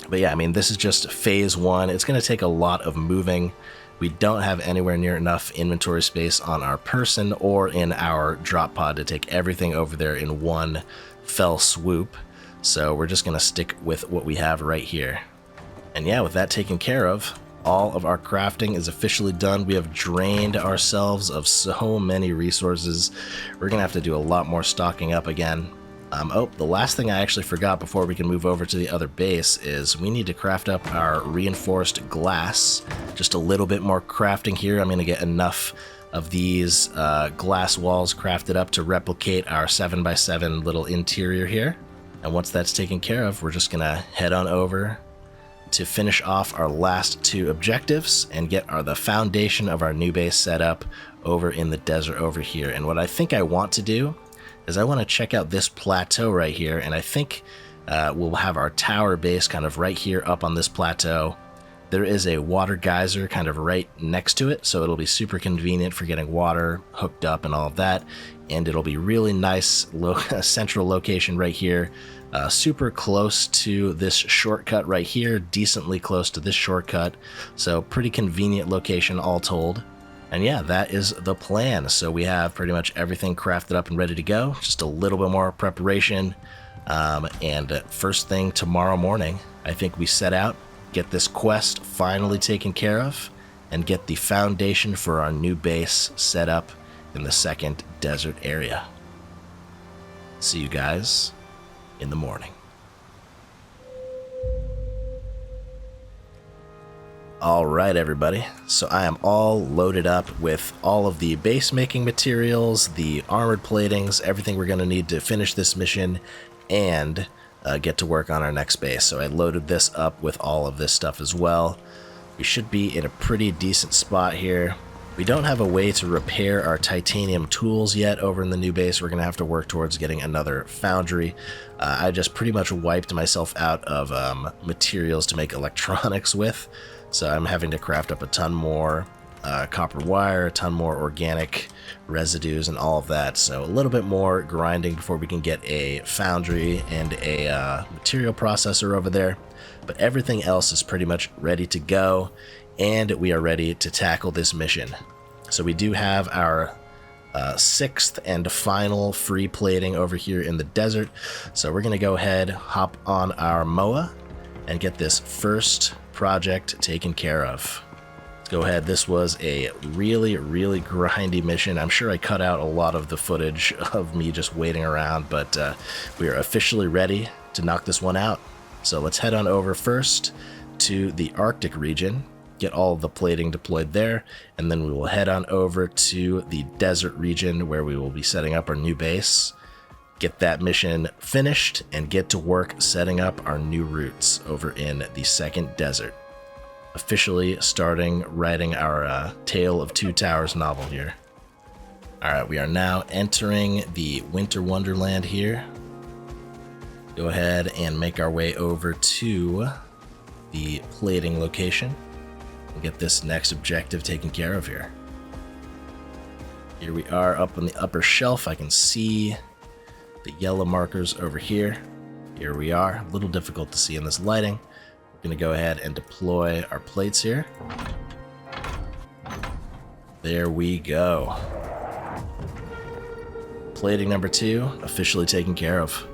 S1: But yeah, I mean, this is just phase 1. It's going to take a lot of moving. We don't have anywhere near enough inventory space on our person or in our drop pod to take everything over there in one fell swoop. So we're just going to stick with what we have right here. And yeah, with that taken care of, all of our crafting is officially done. We have drained ourselves of so many resources. We're going to have to do a lot more stocking up again. Oh, the last thing I actually forgot before we can move over to the other base is we need to craft up our reinforced glass. Just a little bit more crafting here. I'm going to get enough of these glass walls crafted up to replicate our 7x7 little interior here. And once that's taken care of, we're just going to head on over to finish off our last 2 objectives and get the foundation of our new base set up over in the desert over here. And what I think I want to do is I want to check out this plateau right here, and I think we'll have our tower base kind of right here up on this plateau. There is a water geyser kind of right next to it, so it'll be super convenient for getting water hooked up and all of that, and it'll be really nice central location right here, super close to this shortcut right here, decently close to this shortcut, so pretty convenient location all told. And yeah, that is the plan. So we have pretty much everything crafted up and ready to go. Just a little bit more preparation. And first thing tomorrow morning, I think we set out, get this quest finally taken care of, and get the foundation for our new base set up in the 2nd desert area. See you guys in the morning. Alright everybody, so I am all loaded up with all of the base making materials, the armored platings, everything we're going to need to finish this mission and get to work on our next base. So I loaded this up with all of this stuff as well. We should be in a pretty decent spot here. We don't have a way to repair our titanium tools yet over in the new base. We're going to have to work towards getting another foundry. I just pretty much wiped myself out of materials to make electronics with. So I'm having to craft up a ton more copper wire, a ton more organic residues and all of that. So a little bit more grinding before we can get a foundry and a material processor over there. But everything else is pretty much ready to go, and we are ready to tackle this mission. So we do have our sixth and final free plating over here in the desert. So we're going to go ahead, hop on our MOA, and get this first project taken care of. Let's go ahead. This was a really, really grindy mission. I'm sure I cut out a lot of the footage of me just waiting around, but we are officially ready to knock this one out. So let's head on over first to the Arctic region, get all of the plating deployed there, and then we will head on over to the desert region where we will be setting up our new base, get that mission finished, and get to work setting up our new routes over in the second desert. Officially starting writing our Tale of Two Towers novel here. Alright, we are now entering the Winter Wonderland here. Go ahead and make our way over to the plating location and get this next objective taken care of here. Here we are up on the upper shelf. I can see the yellow markers over here. Here we are. A little difficult to see in this lighting. We're going to go ahead and deploy our plates here. There we go. Plating number 2 officially taken care of.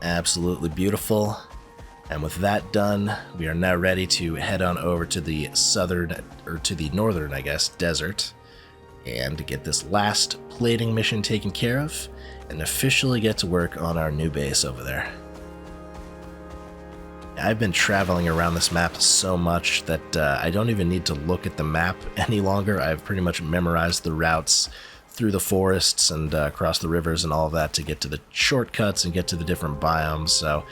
S1: Absolutely beautiful. And with that done, we are now ready to head on over to the southern, or to the northern, I guess, desert, and get this last plating mission taken care of, and officially get to work on our new base over there. I've been traveling around this map so much that I don't even need to look at the map any longer. I've pretty much memorized the routes through the forests and across the rivers and all of that to get to the shortcuts and get to the different biomes. So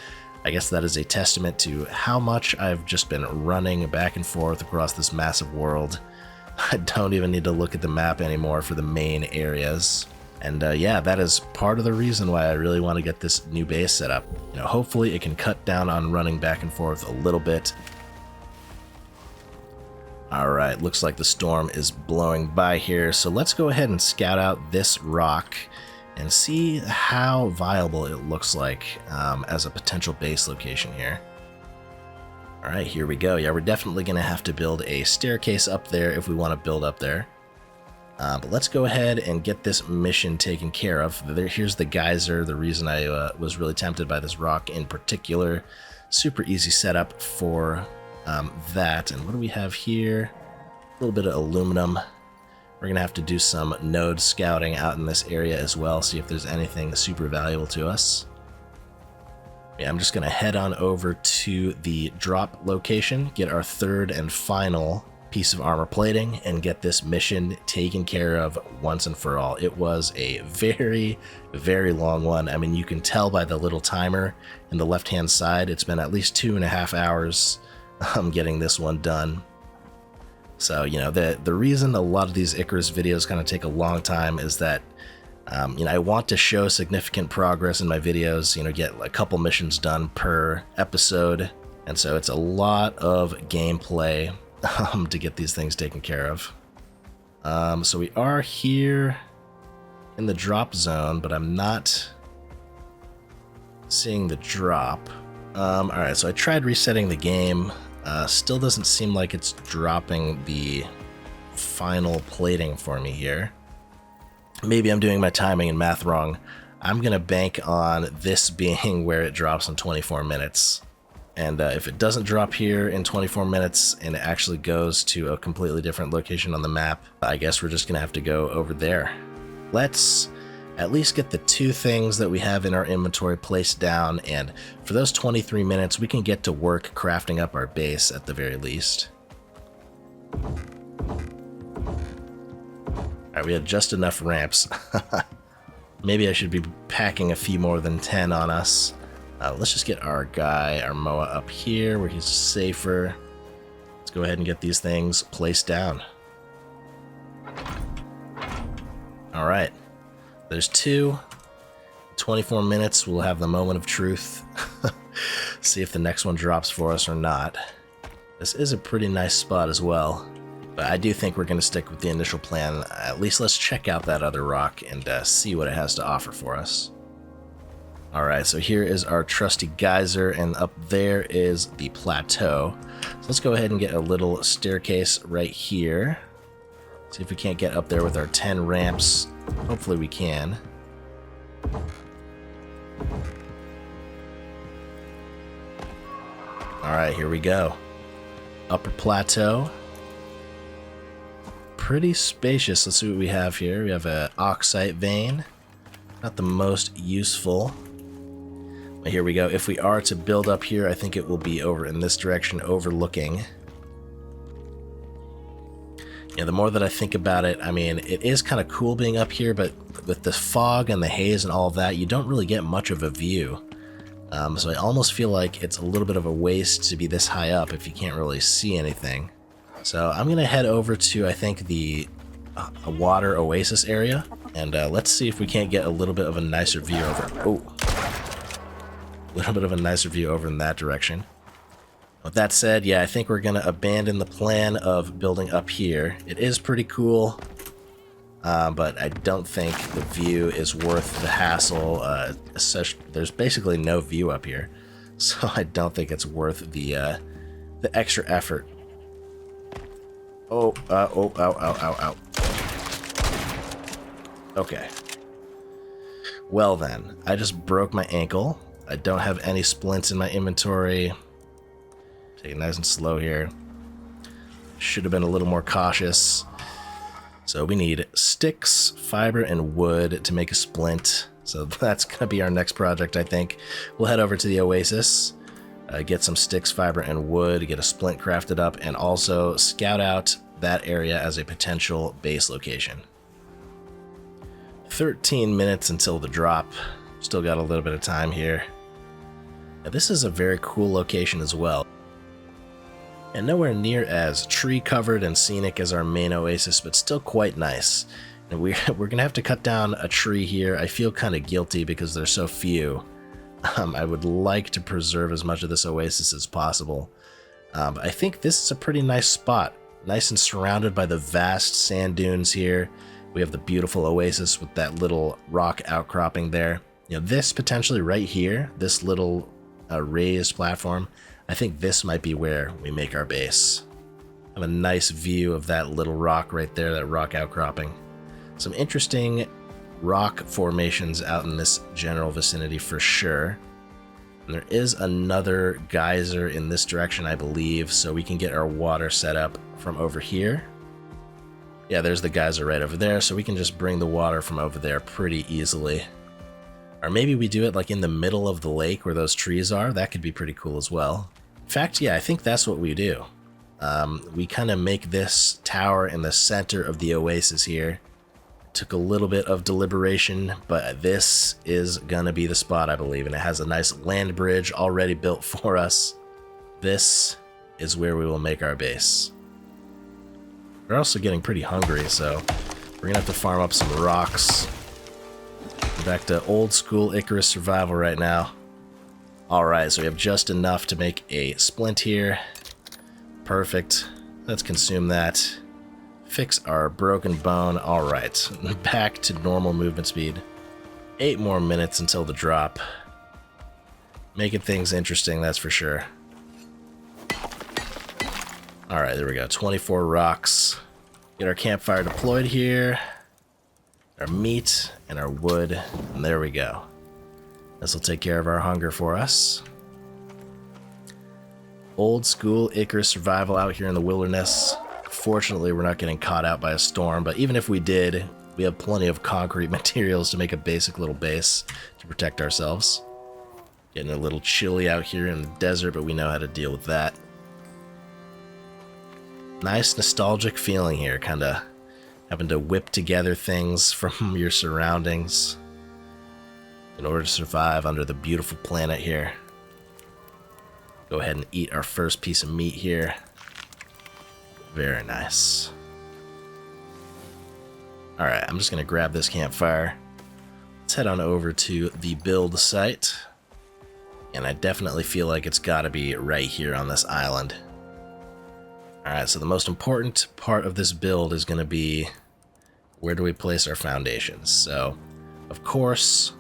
S1: I guess that is a testament to how much I've just been running back and forth across this massive world. I don't even need to look at the map anymore for the main areas. And yeah, that is part of the reason why I really want to get this new base set up. You know, hopefully it can cut down on running back and forth a little bit. Alright, looks like the storm is blowing by here, so let's go ahead and scout out this rock and see how viable it looks like as a potential base location here. Alright, here we go. Yeah, we're definitely going to have to build a staircase up there if we want to build up there. But let's go ahead and get this mission taken care of. Here's the geyser, the reason I was really tempted by this rock in particular. Super easy setup for that. And what do we have here? A little bit of aluminum. We're gonna have to do some node scouting out in this area as well, see if there's anything super valuable to us. Yeah, I'm just gonna head on over to the drop location, get our third and final piece of armor plating, and get this mission taken care of once and for all. It was a very, very long one. I mean, you can tell by the little timer in the left-hand side, it's been at least 2.5 hours getting this one done. So, you know, the reason a lot of these Icarus videos kind of take a long time is that, you know, I want to show significant progress in my videos, you know, get a couple missions done per episode. And so it's a lot of gameplay to get these things taken care of. So we are here in the drop zone, but I'm not seeing the drop. Alright, so I tried resetting the game. Still doesn't seem like it's dropping the final plating for me here. Maybe I'm doing my timing and math wrong. I'm gonna bank on this being where it drops in 24 minutes. And if it doesn't drop here in 24 minutes and it actually goes to a completely different location on the map, I guess we're just gonna have to go over there. Let's at least get the 2 things that we have in our inventory placed down, and for those 23 minutes we can get to work crafting up our base at the very least. Alright, we have just enough ramps. Maybe I should be packing a few more than 10 on us. Let's just get our guy, our MOA, up here where he's safer. Let's go ahead and get these things placed down. Alright. There's 2. 24 minutes, we'll have the moment of truth. See if the next one drops for us or not. This is a pretty nice spot as well. But I do think we're going to stick with the initial plan. At least let's check out that other rock and see what it has to offer for us. Alright, so here is our trusty geyser, and up there is the plateau. So let's go ahead and get a little staircase right here. See if we can't get up there with our 10 ramps. Hopefully we can. Alright, here we go. Upper plateau. Pretty spacious. Let's see what we have here. We have an oxide vein. Not the most useful. But here we go. If we are to build up here, I think it will be over in this direction, overlooking. Yeah, the more that I think about it, I mean, it is kind of cool being up here, but with the fog and the haze and all of that, you don't really get much of a view. So I almost feel like it's a little bit of a waste to be this high up if you can't really see anything. So I'm going to head over to, I think, the water oasis area, and let's see if we can't get a little bit of a nicer view over. Oh, a little bit of a nicer view over in that direction. With that said, yeah, I think we're going to abandon the plan of building up here. It is pretty cool, but I don't think the view is worth the hassle. There's basically no view up here, so I don't think it's worth the extra effort. Oh, ow, ow. Okay. Well then, I just broke my ankle. I don't have any splints in my inventory. Take it nice and slow here. Should have been a little more cautious. So we need sticks, fiber, and wood to make a splint. So that's going to be our next project, I think. We'll head over to the oasis. Get some sticks, fiber, and wood, get a splint crafted up, and also scout out that area as a potential base location. 13 minutes until the drop. Still got a little bit of time here. Now, this is a very cool location as well. And nowhere near as tree-covered and scenic as our main oasis, but still quite nice. And we're going to have to cut down a tree here. I feel kind of guilty because there's so few. I would like to preserve as much of this oasis as possible. But I think this is a pretty nice spot. Nice and surrounded by the vast sand dunes here. We have the beautiful oasis with that little rock outcropping there. You know, this potentially right here, this little raised platform, I think this might be where we make our base. Have a nice view of that little rock right there, that rock outcropping. Some interesting rock formations out in this general vicinity for sure. And there is another geyser in this direction, I believe, so we can get our water set up from over here. Yeah, there's the geyser right over there, so we can just bring the water from over there pretty easily. Or maybe we do it like in the middle of the lake where those trees are. That could be pretty cool as well. In fact, yeah, I think that's what we do. We kind of make this tower in the center of the oasis here. Took a little bit of deliberation, but this is gonna be the spot, I believe, and it has a nice land bridge already built for us. This is where we will make our base. We're also getting pretty hungry, so we're gonna have to farm up some rocks. Back to old school Icarus survival right now. Alright, so we have just enough to make a splint here. Perfect. Let's consume that. Fix our broken bone. Alright, back to normal movement speed. 8 more minutes until the drop. Making things interesting, that's for sure. Alright, there we go. 24 rocks. Get our campfire deployed here. Our meat and our wood. And there we go. This will take care of our hunger for us. Old school Icarus survival out here in the wilderness. Fortunately, we're not getting caught out by a storm, but even if we did, we have plenty of concrete materials to make a basic little base to protect ourselves. Getting a little chilly out here in the desert, but we know how to deal with that. Nice nostalgic feeling here, kind of having to whip together things from your surroundings in order to survive under the beautiful planet here. Go ahead and eat our first piece of meat here. Very nice. Alright, I'm just going to grab this campfire. Let's head on over to the build site. And I definitely feel like it's got to be right here on this island. Alright, so the most important part of this build is going to be where do we place our foundations. So, of course,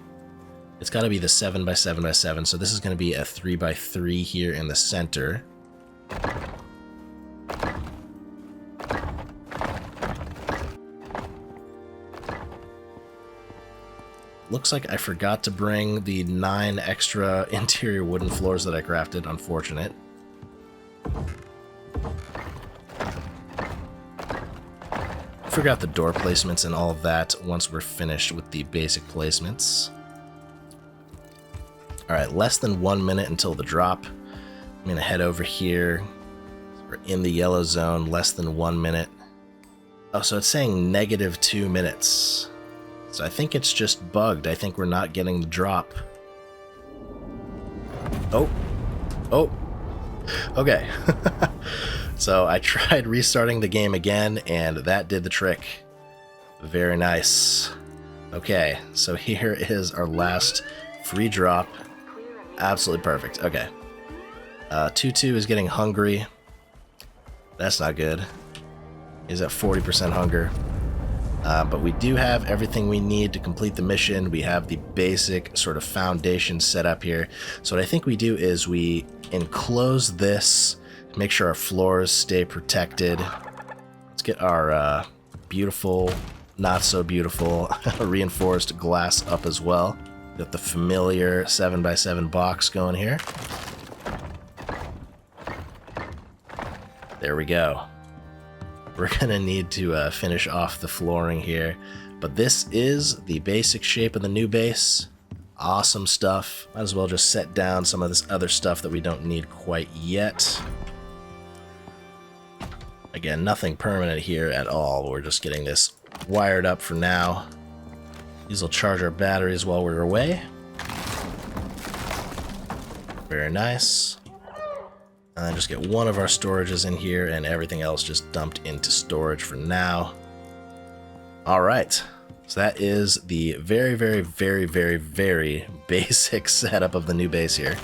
S1: it's got to be the 7x7x7, so this is going to be a 3x3 here in the center. Looks like I forgot to bring the 9 extra interior wooden floors that I crafted. Unfortunate. Forgot the door placements and all of that once we're finished with the basic placements. Alright, less than 1 minute until the drop. I'm going to head over here. We're in the yellow zone, less than 1 minute. Oh, so it's saying -2 minutes. So I think it's just bugged. I think we're not getting the drop. Oh. Oh. Okay. So I tried restarting the game again, and that did the trick. Very nice. Okay, so here is our last free drop. Absolutely perfect. Okay. 2-2 is getting hungry. That's not good. He's at 40% hunger. But we do have everything we need to complete the mission. We have the basic sort of foundation set up here. So what I think we do is we enclose this, make sure our floors stay protected. Let's get our beautiful, not so beautiful, reinforced glass up as well. Got the familiar 7x7 box going here. There we go. We're gonna need to finish off the flooring here, but this is the basic shape of the new base. Awesome stuff. Might as well just set down some of this other stuff that we don't need quite yet. Again, nothing permanent here at all. We're just getting this wired up for now. These will charge our batteries while we're away. Very nice. And then just get one of our storages in here, and everything else just dumped into storage for now. Alright, so that is the very, very, very, very, very basic setup of the new base here.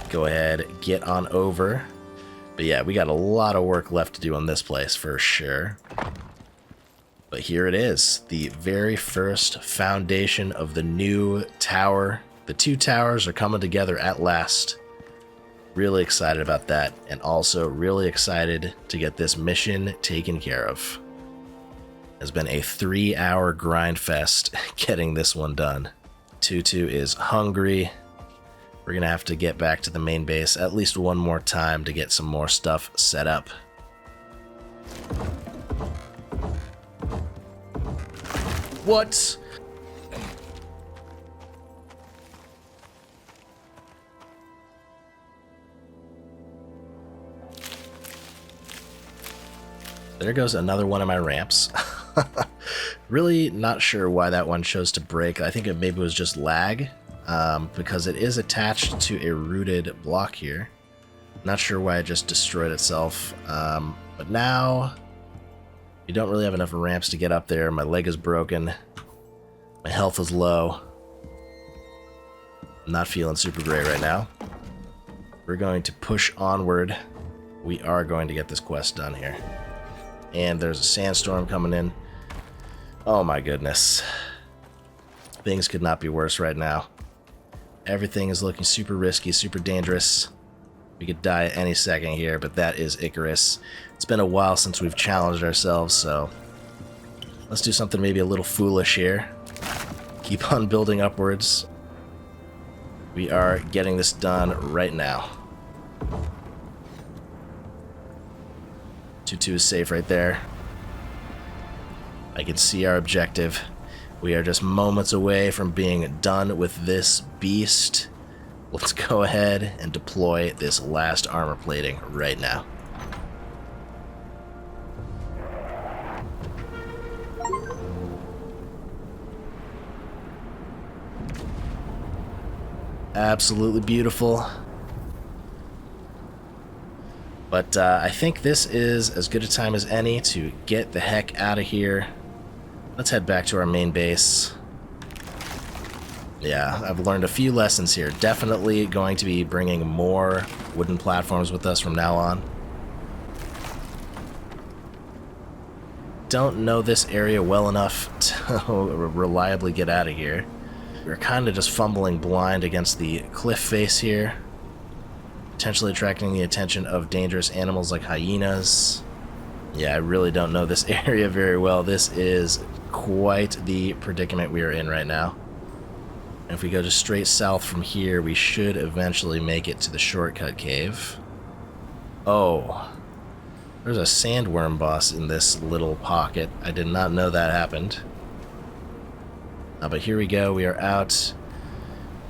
S1: Go ahead, get on over. But yeah, we got a lot of work left to do on this place for sure. But here it is, the very first foundation of the new tower. The 2 towers are coming together at last. Really excited about that, and also really excited to get this mission taken care of. It's been a 3-hour grind fest getting this one done. 2-2 is hungry. We're gonna have to get back to the main base at least one more time to get some more stuff set up. What? There goes another one of my ramps. Really not sure why that one chose to break. I think it maybe was just lag, because it is attached to a rooted block here. Not sure why it just destroyed itself. But now you don't really have enough ramps to get up there. My leg is broken. My health is low. I'm not feeling super great right now. We're going to push onward. We are going to get this quest done here. And there's a sandstorm coming in. Oh my goodness. Things could not be worse right now. Everything is looking super risky, super dangerous. We could die at any second here, but that is Icarus. It's been a while since we've challenged ourselves, so let's do something maybe a little foolish here. Keep on building upwards. We are getting this done right now. 2-2 is safe right there. I can see our objective. We are just moments away from being done with this beast. Let's go ahead and deploy this last armor plating right now. Absolutely beautiful. But I think this is as good a time as any to get the heck out of here. Let's head back to our main base. Yeah, I've learned a few lessons here. Definitely going to be bringing more wooden platforms with us from now on. Don't know this area well enough to reliably get out of here. We're kind of just fumbling blind against the cliff face here, potentially attracting the attention of dangerous animals like hyenas. Yeah, I really don't know this area very well. This is quite the predicament we are in right now. And if we go just straight south from here, we should eventually make it to the shortcut cave. Oh, there's a sandworm boss in this little pocket. I did not know that happened. But here we go. We are out.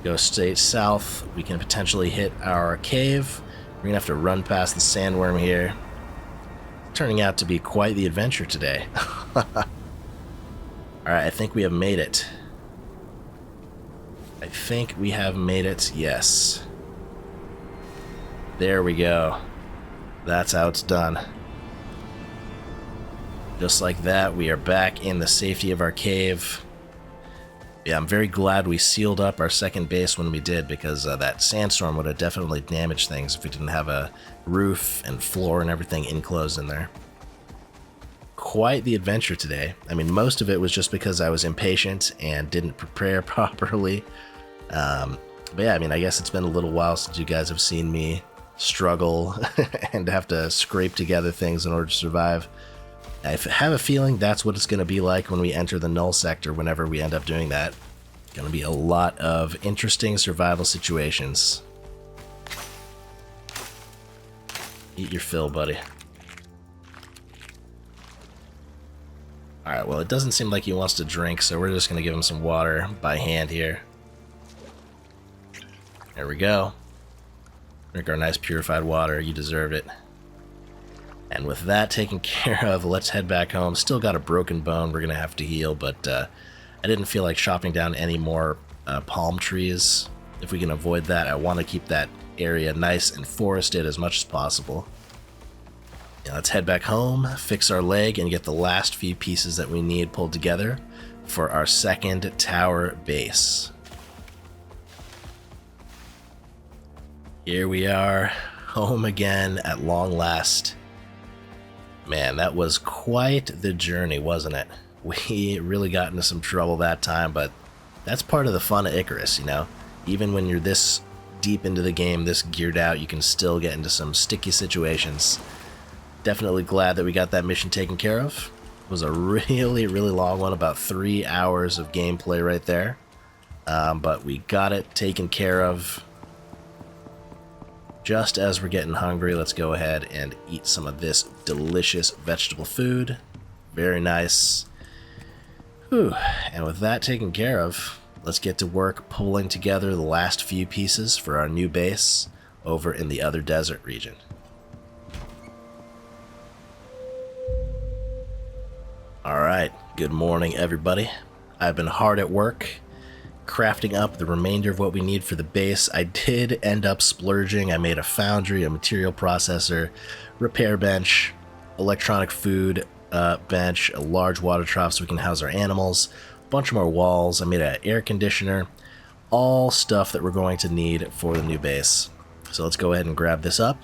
S1: Go straight south. We can potentially hit our cave. We're going to have to run past the sandworm here. Turning out to be quite the adventure today. Alright, I think we have made it. I think we have made it, yes. There we go. That's how it's done. Just like that, we are back in the safety of our cave. Yeah, I'm very glad we sealed up our second base when we did, because that sandstorm would have definitely damaged things if we didn't have a roof and floor and everything enclosed in there. Quite the adventure today. I mean, most of it was just because I was impatient and didn't prepare properly. But yeah, I mean, I guess it's been a little while since you guys have seen me struggle and have to scrape together things in order to survive. I have a feeling that's what it's going to be like when we enter the null sector whenever we end up doing that. Going to be a lot of interesting survival situations. Eat your fill, buddy. Alright, well, it doesn't seem like he wants to drink, so we're just going to give him some water by hand here. There we go. Drink our nice purified water. You deserved it. And with that taken care of, let's head back home. Still got a broken bone we're going to have to heal, but I didn't feel like chopping down any more palm trees. If we can avoid that, I want to keep that area nice and forested as much as possible. Yeah, let's head back home, fix our leg, and get the last few pieces that we need pulled together for our second tower base. Here we are, home again at long last. Man, that was quite the journey, wasn't it? We really got into some trouble that time, but that's part of the fun of Icarus, you know? Even when you're this deep into the game, this geared out, you can still get into some sticky situations. Definitely glad that we got that mission taken care of. It was a really, really long one, about 3 hours of gameplay right there. But we got it taken care of. Just as we're getting hungry, let's go ahead and eat some of this delicious vegetable food. Very nice. Whew. And with that taken care of, let's get to work pulling together the last few pieces for our new base over in the other desert region. Alright, good morning everybody. I've been hard at work crafting up the remainder of what we need for the base. I did end up splurging. I made a foundry, a material processor, repair bench, electronic food bench, a large water trough so we can house our animals, a bunch more walls. I made an air conditioner, all stuff that we're going to need for the new base. So let's go ahead and grab this up.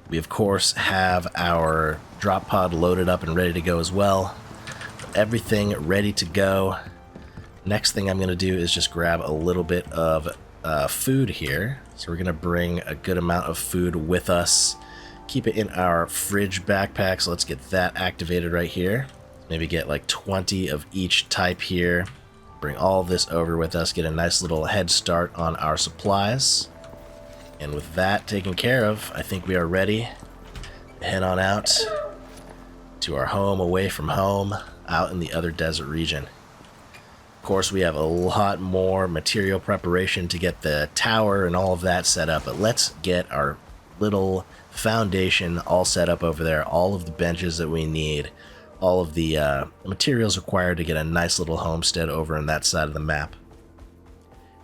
S1: We of course have our drop pod loaded up and ready to go as well. Everything ready to go. Next thing I'm going to do is just grab a little bit of food here. So we're going to bring a good amount of food with us. Keep it in our fridge backpack, so let's get that activated right here. Maybe get like 20 of each type here. Bring all of this over with us, get a nice little head start on our supplies. And with that taken care of, I think we are ready to head on out to our home away from home out in the other desert region. Of course, we have a lot more material preparation to get the tower and all of that set up, but let's get our little foundation all set up over there, all of the benches that we need, all of the materials required to get a nice little homestead over on that side of the map.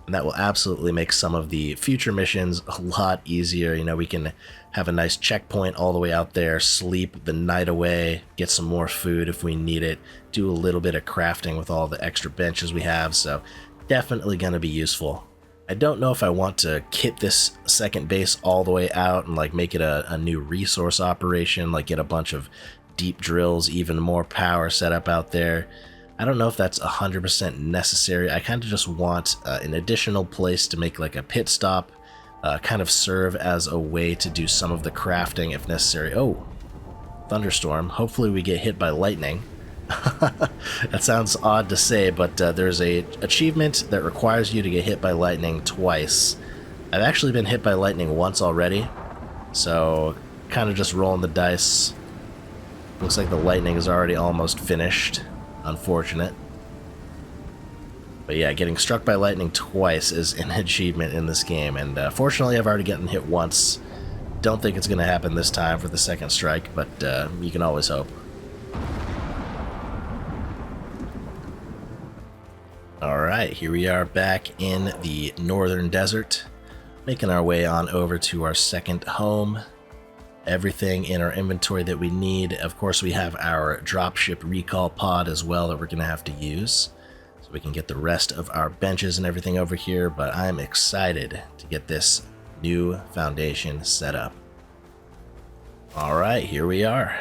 S1: And that will absolutely make some of the future missions a lot easier. You know, we can have a nice checkpoint all the way out there, sleep the night away, get some more food if we need it, do a little bit of crafting with all the extra benches we have, so definitely going to be useful. I don't know if I want to kit this second base all the way out and like make it a new resource operation, like get a bunch of deep drills, even more power set up out there. I don't know if that's 100% necessary. I kind of just want an additional place to make like a pit stop, kind of serve as a way to do some of the crafting if necessary. Oh, thunderstorm. Hopefully we get hit by lightning. That sounds odd to say, but there's a achievement that requires you to get hit by lightning twice. I've actually been hit by lightning once already, so kind of just rolling the dice. Looks like the lightning is already almost finished. Unfortunate. But yeah, getting struck by lightning twice is an achievement in this game, and fortunately I've already gotten hit once. Don't think it's going to happen this time for the second strike, but you can always hope. Alright, here we are back in the northern desert, making our way on over to our second home. Everything in our inventory that we need. Of course, we have our dropship recall pod as well that we're going to have to use, so we can get the rest of our benches and everything over here, but I'm excited to get this new foundation set up. Alright, here we are.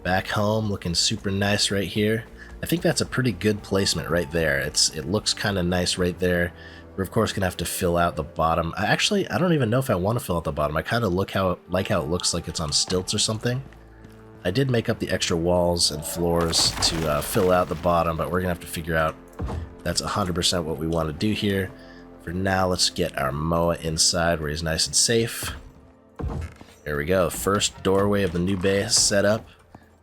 S1: Back home, looking super nice right here. I think that's a pretty good placement right there. It looks kind of nice right there. We're of course gonna have to fill out the bottom. Actually, I don't even know if I want to fill out the bottom. I kind of like how it looks like it's on stilts or something. I did make up the extra walls and floors to fill out the bottom, but we're gonna have to figure out if that's 100% what we want to do here. For now, let's get our Moa inside where he's nice and safe. There we go. First doorway of the new base set up.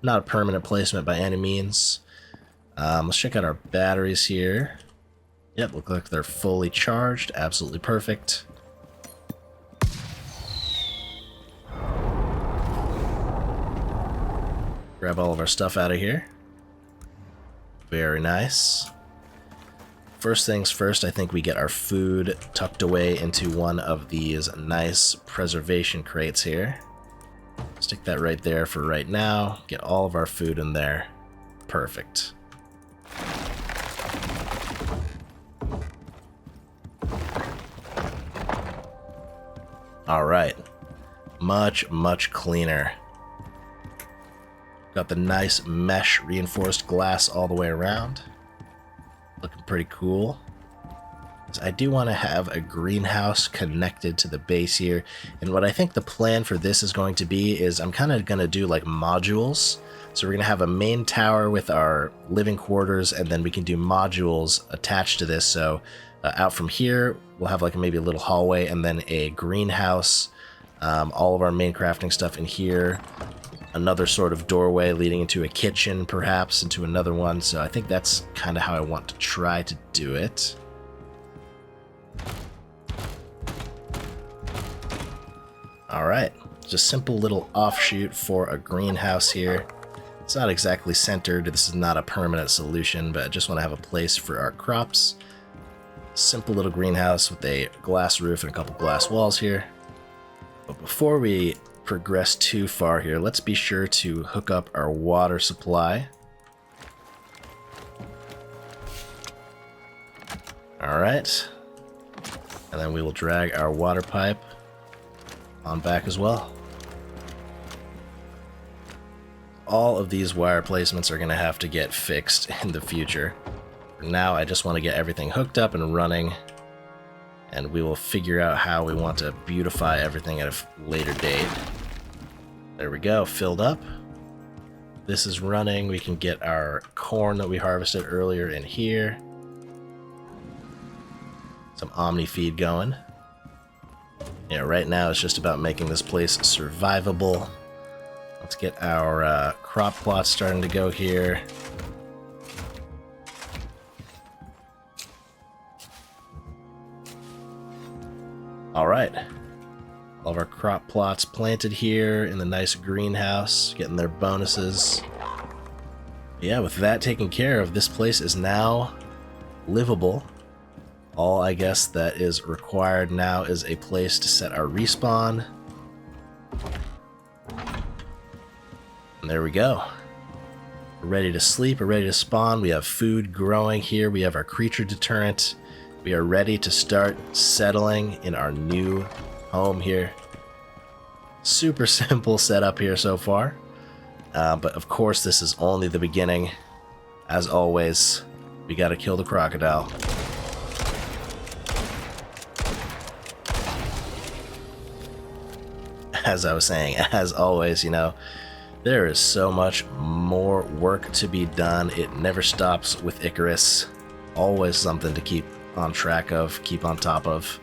S1: Not a permanent placement by any means. Let's check out our batteries here. Yep, look like they're fully charged. Absolutely perfect. Grab all of our stuff out of here. Very nice. First things first, I think we get our food tucked away into one of these nice preservation crates here. Stick that right there for right now. Get all of our food in there. Perfect. Alright, much cleaner. Got the nice mesh reinforced glass all the way around. Looking pretty cool. So I do want to have a greenhouse connected to the base here, and what I think the plan for this is going to be is I'm kind of going to do like modules. So we're going to have a main tower with our living quarters, and then we can do modules attached to this. So out from here, we'll have like maybe a little hallway and then a greenhouse, all of our main crafting stuff in here, another sort of doorway leading into a kitchen, perhaps into another one. So I think that's kind of how I want to try to do it. Alright, just simple little offshoot for a greenhouse here. It's not exactly centered, this is not a permanent solution, but I just want to have a place for our crops. Simple little greenhouse with a glass roof and a couple glass walls here. But before we progress too far here, let's be sure to hook up our water supply. Alright. And then we will drag our water pipe on back as well. All of these wire placements are going to have to get fixed in the future. For now, I just want to get everything hooked up and running, and we will figure out how we want to beautify everything at a later date. There we go, filled up. This is running. We can get our corn that we harvested earlier in here. Some Omni feed going. Yeah, right now it's just about making this place survivable. Let's get our crop plots starting to go here. Alright. All of our crop plots planted here in the nice greenhouse, getting their bonuses. Yeah, with that taken care of, this place is now livable. All I guess that is required now is a place to set our respawn. And there we go. We're ready to sleep, we're ready to spawn. We have food growing here, we have our creature deterrent. We are ready to start settling in our new home here. Super simple setup here so far. But of course this is only the beginning. As always, we gotta kill the crocodile. As I was saying, as always, you know, there is so much more work to be done. It never stops with Icarus. Always something to keep on track of, keep on top of.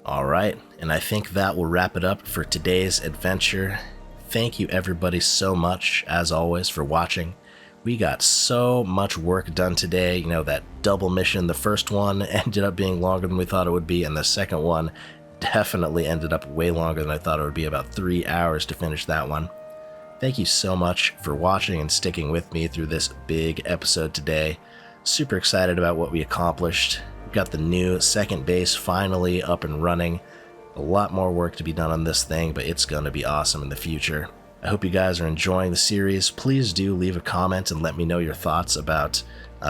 S1: Alright, and I think that will wrap it up for today's adventure. Thank you everybody so much, as always, for watching. We got so much work done today. You know, that double mission, the first one ended up being longer than we thought it would be, and the second one definitely ended up way longer than I thought it would be, about 3 hours to finish that one. Thank you so much for watching and sticking with me through this big episode today. Super excited about what we accomplished. We've got the new second base finally up and running. A lot more work to be done on this thing, but it's going to be awesome in the future. I hope you guys are enjoying the series. Please do leave a comment and let me know your thoughts about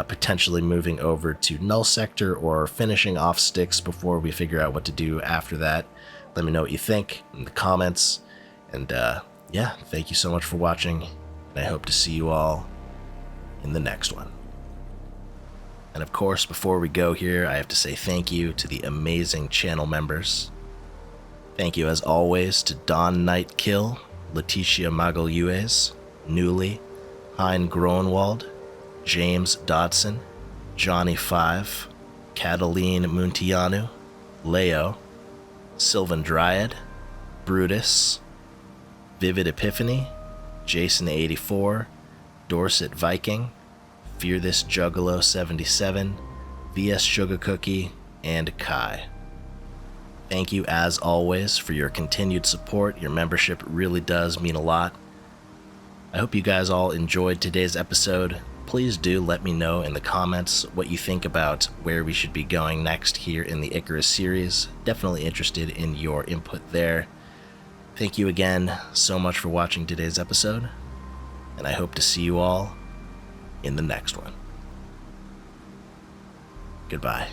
S1: potentially moving over to Null Sector or finishing off Styx before we figure out what to do after that. Let me know what you think in the comments. And yeah, thank you so much for watching, and I hope to see you all in the next one. And of course, before we go here, I have to say thank you to the amazing channel members. Thank you as always to Dawn Night Kill, Leticia Magalues, Newly, Hein Groenwald, James Dodson, Johnny 5, Cataline Muntianu, Leo, Sylvan Dryad, Brutus, Vivid Epiphany, Jason 84, Dorset Viking, Fear This Juggalo 77, VS Sugar Cookie, and Kai. Thank you as always for your continued support. Your membership really does mean a lot. I hope you guys all enjoyed today's episode. Please do let me know in the comments what you think about where we should be going next here in the Icarus series. Definitely interested in your input there. Thank you again so much for watching today's episode, and I hope to see you all in the next one. Goodbye.